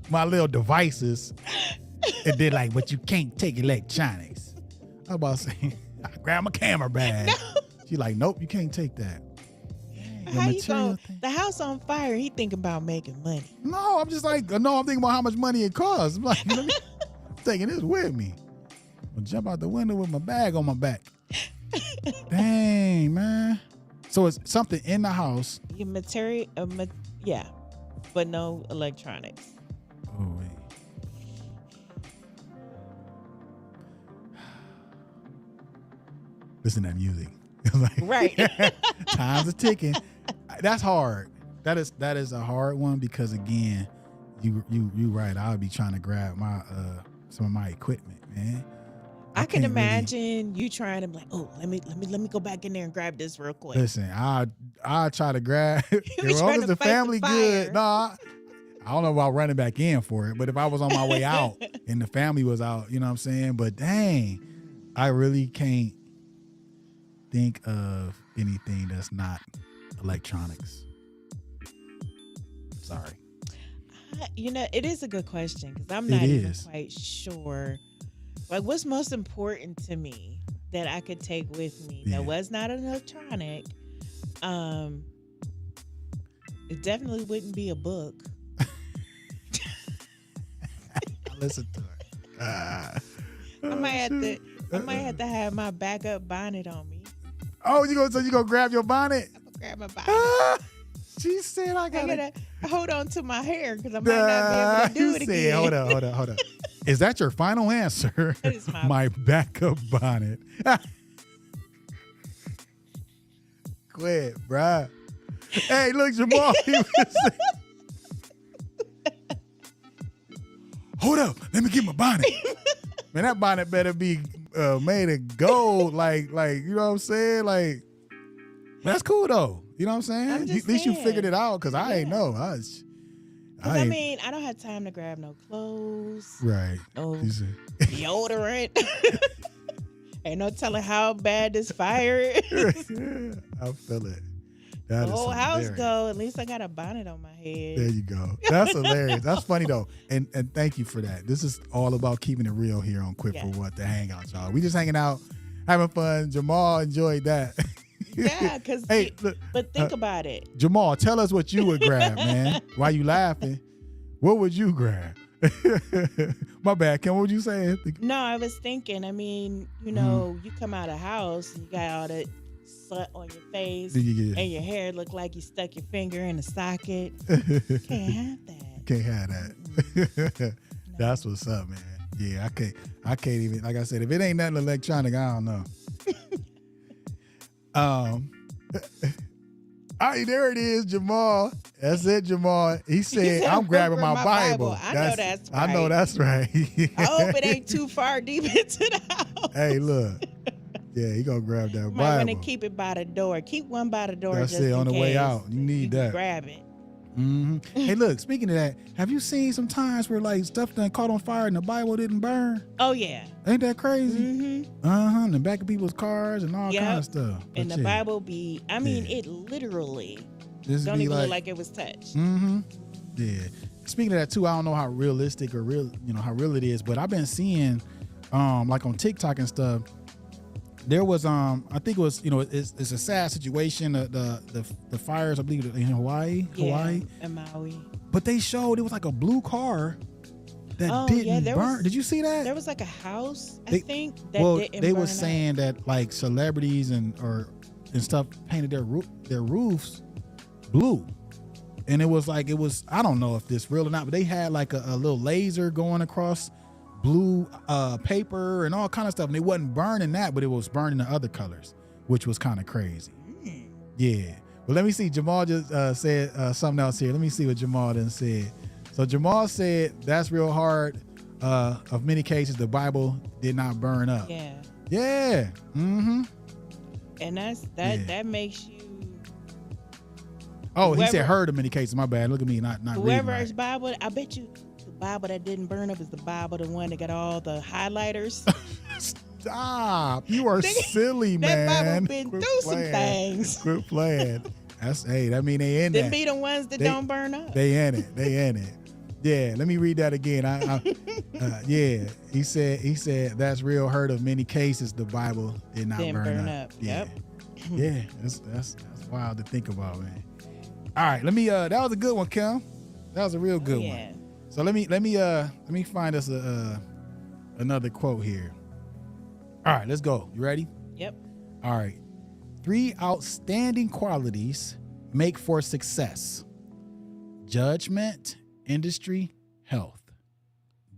my little devices, and did like, but you can't take electronics. I was about to say, I grab my camera bag. No. She's like, nope, you can't take that. How you going? The house on fire. He thinking about making money. No, I'm just like, no, I'm thinking about how much money it costs. I'm like, I'm taking this with me. I'll jump out the window with my bag on my back. Dang, man. So it's something in the house. Your material, yeah, but no electronics. Oh, wait. Listen to that music. Like, right. Time's a ticking. That's hard. That is a hard one because again, you right. I'll be trying to grab my some of my equipment, man. I can imagine you trying to be like, oh, let me go back in there and grab this real quick. Listen, I try to grab. As long as the family good, I don't know about running back in for it, but if I was on my way out and the family was out, you know what I'm saying? But dang, I really can't think of anything that's not electronics. Sorry. It is a good question because I'm not even quite sure. Like, what's most important to me that I could take with me that was not an electronic? It definitely wouldn't be a book. I listen to it. I might have to have my backup bonnet on me. Oh, you gonna grab your bonnet? I'm gonna grab my bonnet. She said I gotta hold on to my hair because I might not be able to do it again. Hold on. Is that your final answer? That is my backup bonnet. Quit, bruh. Hey, look, Jamal. Hold up. Let me get my bonnet. Man, that bonnet better be made of gold. Like, you know what I'm saying? Like, that's cool, though. You know what I'm saying? At least you figured it out because I ain't know. I mean, I don't have time to grab no clothes. Right. No deodorant. Ain't no telling how bad this fire is. I feel it. The whole house go. At least I got a bonnet on my head. There you go. That's hilarious. That's funny though. And thank you for that. This is all about keeping it real here on Quit for What, the Hangout, y'all. We just hanging out, having fun. Jamal enjoyed that. Yeah, because but think about it. Jamal, tell us what you would grab, man. Why you laughing? What would you grab? My bad, Kim. What would you say? No, I was thinking. I mean, you come out of the house and you got all that sweat on your face and your hair look like you stuck your finger in a socket. Can't have that. Can't have that. No. That's what's up, man. Yeah, I can't even. Like I said, if it ain't nothing electronic, I don't know. All right, there it is, Jamal. That's it, Jamal. He said, I'm grabbing my Bible. I know that's right. I know that's right. I hope it ain't too far deep into the house. Hey, look. Yeah, he gonna grab that Bible. Might want to keep it by the door. Keep one by the door. That's just it, on the way case. out. You need that. Grab it. Mm-hmm. Hey, look, speaking of that, have you seen some times where like stuff done caught on fire and the Bible didn't burn? Oh, yeah. Ain't that crazy? Mm-hmm. In the back of people's cars and all kind of stuff. And the Bible be, I mean, it literally Just don't be even look like it was touched. Mm-hmm. Yeah. Speaking of that too, I don't know how realistic or real, how real it is, but I've been seeing, like on TikTok and stuff, there was, I think it was, it's a sad situation. The fires, I believe, in Hawaii, and Maui. But they showed it was like a blue car that didn't burn. Did you see that? There was like a house, I think. That didn't they burn were saying that like celebrities and stuff painted their roofs blue, and it was I don't know if this real or not, but they had like a little laser going across blue paper and all kind of stuff, and they wasn't burning that, but it was burning the other colors, which was kind of crazy. Yeah. Well, let me see. Jamal just said something else here. Let me see what Jamal then said. So Jamal said that's real hard. Of many cases, the Bible did not burn up. Yeah. Yeah. Mm-hmm. And that makes you. Oh, he said heard of many cases. My bad. Look at me, not whoever's right. Bible. I bet you the Bible that didn't burn up is the Bible, the one that got all the highlighters. Stop! You are silly, man. That Bible been through some things. Quit playing. That mean they in there. Them be the ones that don't burn up. They in it. Yeah, let me read that again. Yeah, he said that's real. Heard of many cases the Bible did not burn up. Yeah. Yep. Yeah, that's wild to think about, man. All right, let me. That was a good one, Kim. That was a real good one. So let me find us another quote here. All right, let's go. You ready? Yep. All right. 3 outstanding qualities make for success: judgment, industry, health.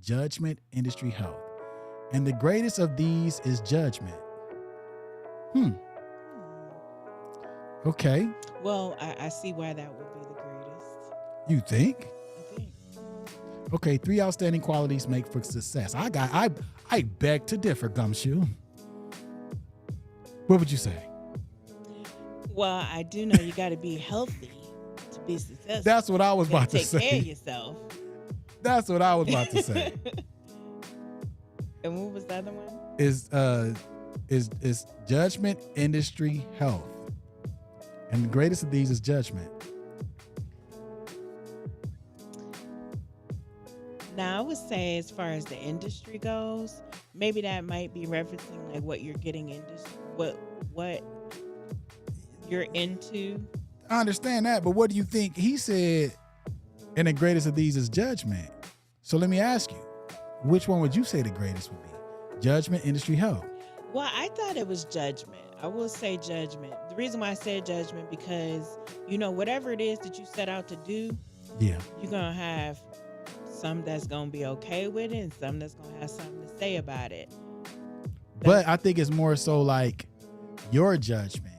Judgment, industry, health. And the greatest of these is judgment. Okay. Well, I see why that would be the greatest. You think? I think. Okay, 3 outstanding qualities make for success. I beg to differ, Gumshoe. What would you say? Well, I do know you got to be healthy to be successful. That's what I was about to say. Take care of yourself. That's what I was about to say. And what was the other one? Is judgment, industry, health. And the greatest of these is judgment. Now, I would say as far as the industry goes, maybe that might be referencing like what you're getting into, what you're into. I understand that, but what do you think? He said, and the greatest of these is judgment. So let me ask you, which one would you say the greatest would be? Judgment, industry, health. Well, I thought it was judgment. I will say judgment. The reason why I said judgment, because, whatever it is that you set out to do, yeah, you're going to have some that's going to be okay with it and some that's going to have something to say about it. But I think it's more so like your judgment.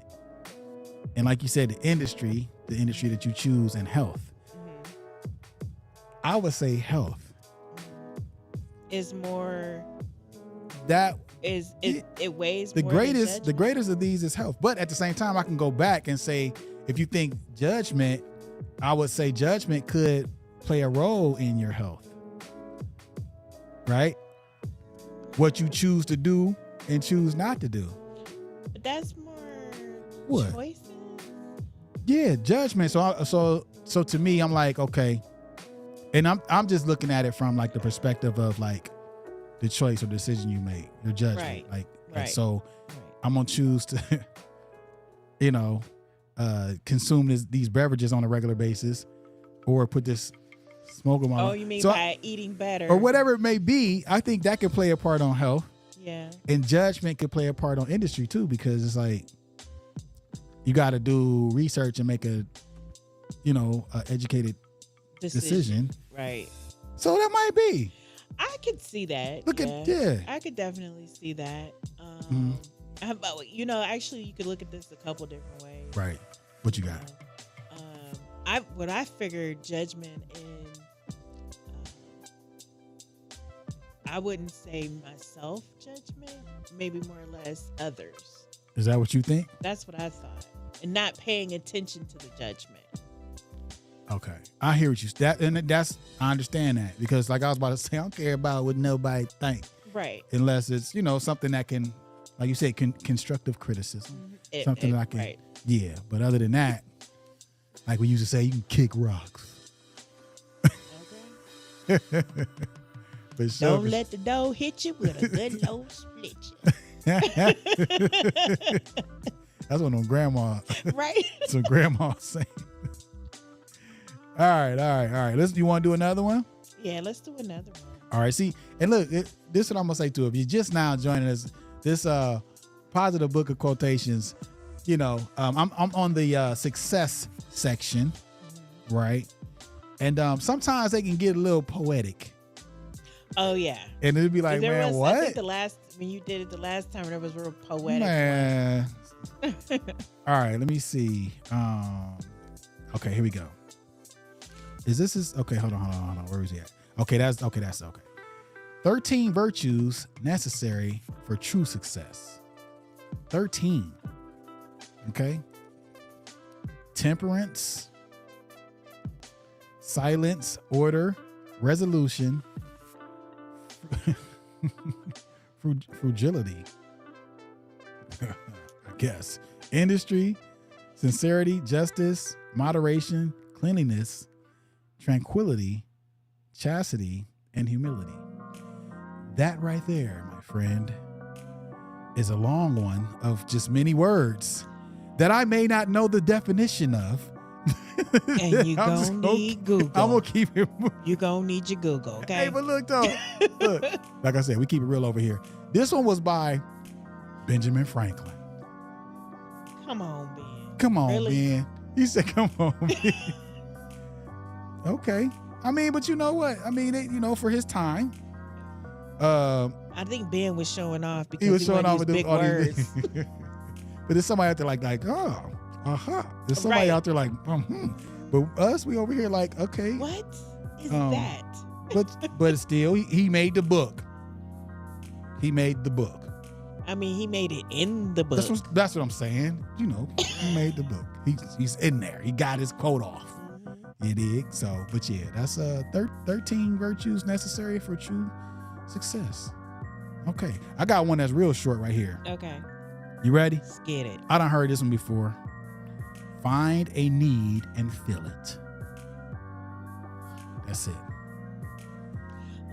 And like you said, the industry that you choose, and health. Mm-hmm. I would say health is more. That is it weighs the more greatest. The greatest of these is health. But at the same time, I can go back and say, if you think judgment, I would say judgment could play a role in your health. Right? What you choose to do and choose not to do. But that's more what? Choices. Yeah, judgment. So to me, I'm like, okay, and I'm just looking at it from like the perspective of like the choice or decision you make, your judgment. Right. Like so, I'm gonna choose to, consume these beverages on a regular basis, or put this smoke in my mouth. Oh, you mean by eating better or whatever it may be? I think that could play a part on health. Yeah. And judgment could play a part on industry too, because it's like you got to do research and make a educated decision. Right. So that might be. I could see that. I could definitely see that. Actually, you could look at this a couple different ways. Right. What you got? I figured judgment in, I wouldn't say myself judgment, maybe more or less others. Is that what you think? That's what I thought, and not paying attention to the judgment. Okay, I hear what you I understand that, because like I was about to say, I don't care about what nobody think, Right. unless it's something that can, like you said, constructive criticism, something that I can, right. yeah. But other than that, like we used to say, you can kick rocks. Okay. But sure, Don't let the dough hit you with a good low split you. That's what on grandma, Right. some grandma saying. All right. You want to do another one? Yeah, let's do another one. All right. See, and look, this is what I'm gonna say too. If you're just now joining us, this positive book of quotations, I'm on the success section, right? And sometimes they can get a little poetic. Oh yeah. And it'd be like, man, what? I think when you did it the last time, it was real poetic. Man. All right, let me see. Okay, here we go. Okay, hold on. Where is he at? Okay, that's okay. 13 virtues necessary for true success. 13. Okay. Temperance, silence, order, resolution, fragility, I guess, industry, sincerity, justice, moderation, cleanliness, tranquility, chastity, and humility. That right there, my friend, is a long one of just many words that I may not know the definition of. And you gonna need Google. I'm gonna keep it moving. You gonna need your Google, okay? Hey, but look though, like I said, we keep it real over here. This one was by Benjamin Franklin. Come on, Ben. Come on, Really? Ben. He said, "Come on, Ben." Okay. I mean, but you know what? I mean, for his time. I think Ben was showing off because He was showing off with big all words. these. But there's somebody out there like, There's somebody Right. out there like, But us, we over here like, okay. What is that? But still, he made the book. He made the book. I mean, he made it in the book. That's what I'm saying. He made the book. He's in there. He got his coat off. You dig? So, but yeah, that's 13 virtues necessary for true success. Okay, I got one that's real short right here. Okay. You ready? Let's get it. I done heard this one before. Find a need and fill it. That's it.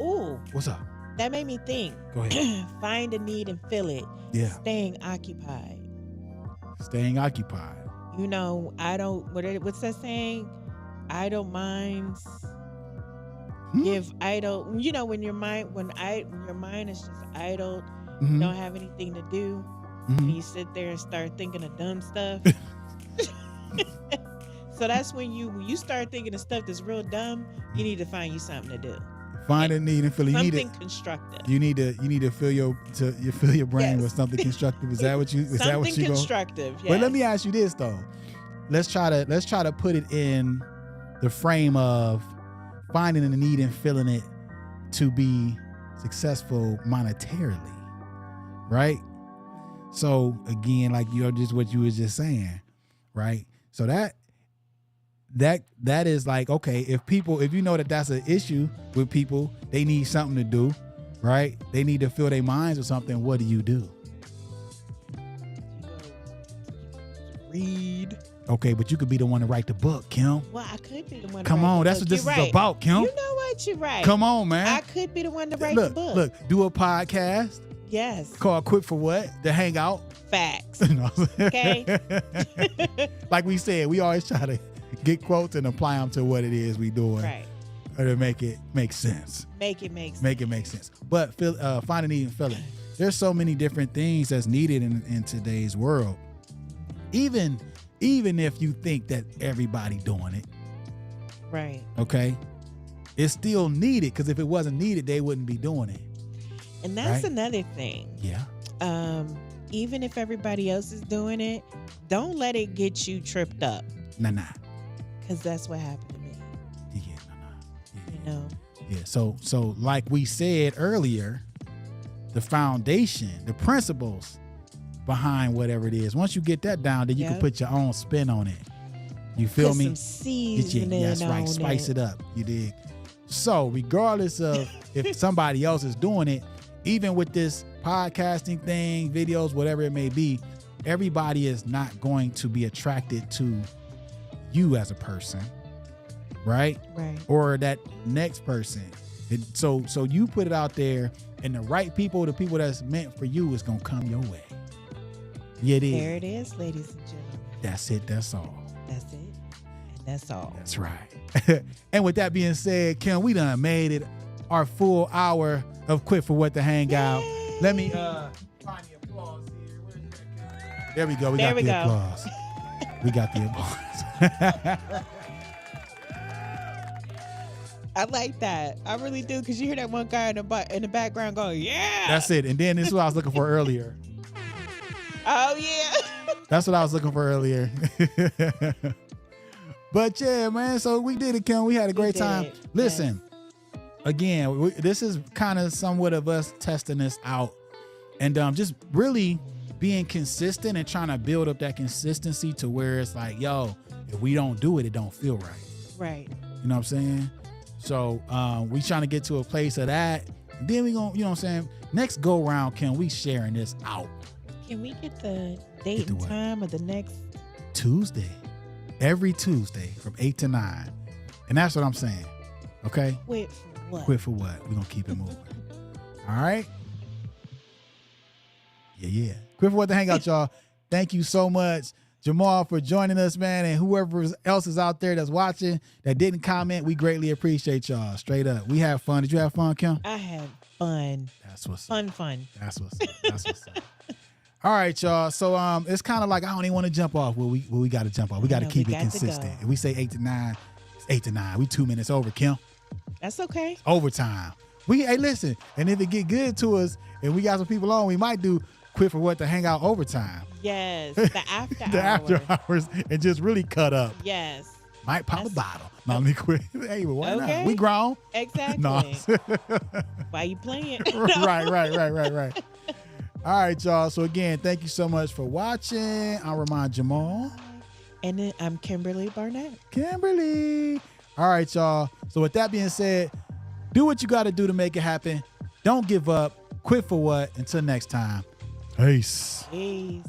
Ooh, What's up? that made me think. Go ahead. Find a need and fill it. Yeah. Staying occupied. Staying occupied. What's that saying? Idle minds Hmm? give idle. When your mind is just idle, Mhm. don't have anything to do, Mhm. and you sit there and start thinking of dumb stuff. So that's when you start thinking of stuff that's real dumb. You need to find you something to do. Find a need and fill it. Something constructive. You need to fill your brain Yes. with something constructive. Is that what you Something go? constructive. Yes. But let me ask you this though. Let's try to put it in the frame of finding a need and filling it to be successful monetarily, right? So again, like just what you were just saying, right? So that is like, okay, if you know that that's an issue with people, they need something to do, right? They need to fill their minds with something. What do you do? Read. Okay, but you could be the one to write the book, Kim. Well, I could be the one. Come to write on, the that's book. what this You're is right. about, Kim. You know what? You're right. Come on, man. I could be the one to write the book. Look, do a podcast Yes. called Quit for What? The Hangout. Facts. You know what I'm saying? Okay. Like we said, we always try to get quotes and apply them to what it is we doing, Right. or to make it make sense. Make it make sense. Make it make sense. But find a need and fill it. There's so many different things that's needed in today's world. Even if you think that everybody doing it, Right. okay, it's still needed, because if it wasn't needed, they wouldn't be doing it. And that's Right. another thing. Yeah. Even if everybody else is doing it, don't let it get you tripped up. Nah. because that's what happened to me. Yeah, You know. Yeah. So like we said earlier, the foundation, the principles behind whatever it is. Once you get that down, then you can put your own spin on it. You feel Put me? some seasoning that's right. on Spice it up. You dig? So regardless of if somebody else is doing it, even with this podcasting thing, videos, whatever it may be, everybody is not going to be attracted to you as a person, right? Right. Or that next person. So you put it out there, and the right people, the people that's meant for you, is gonna come your way. Yeah, it is. There it is, ladies and gentlemen. That's it. That's all. That's it. And that's all. That's right. And with that being said, Kim, we done made it our full hour of Quit for What the Hangout. Yay! Let me find the applause here. Where is that? There we go. We got the applause. We got the applause. I like that. I really do, because you hear that one guy in the background going, yeah. That's it. And then this is what I was looking for earlier. Oh, yeah. That's what I was looking for earlier. But yeah, man, so we did it, Kim. We had a great time. Listen, again, this is kind of somewhat of us testing this out, and just really being consistent and trying to build up that consistency to where it's like, yo, if we don't do it, it don't feel right. Right. You know what I'm saying? So we trying to get to a place of that. Then we gonna, you know what I'm saying? Next go round, Kim, we sharing this out. Can we get the date and time of the next Tuesday? Every Tuesday from 8 to 9. And that's what I'm saying. Okay? Quit for what? Quit for what? We're going to keep it moving. All right? Yeah. Quit for What the Hangout, y'all. Thank you so much, Jamal, for joining us, man. And whoever else is out there that's watching that didn't comment, we greatly appreciate y'all. Straight up. We have fun. Did you have fun, Kim? I had fun. That's what's up. Fun. That's what's up. That's what's up. All right, y'all. So it's kind of like I don't even want to jump off. Well, we got to jump off. We got to keep it consistent. If we say 8 to 9, it's 8 to 9. We 2 minutes over, Kim. That's okay. Overtime. Hey, listen. And if it get good to us and we got some people on, we might do Quit for What the Hangout overtime. Yes, the after the after hours, and just really cut up. Yes. Might pop a bottle. No, let me quit. Hey, but why not? We grown. Exactly. No. Why you playing? Right. All right, y'all. So again, thank you so much for watching. I'll remind Jamal. And then I'm Kimberly Barnett. Kimberly. All right, y'all. So with that being said, do what you got to do to make it happen. Don't give up. Quit for what? Until next time. Peace. Peace.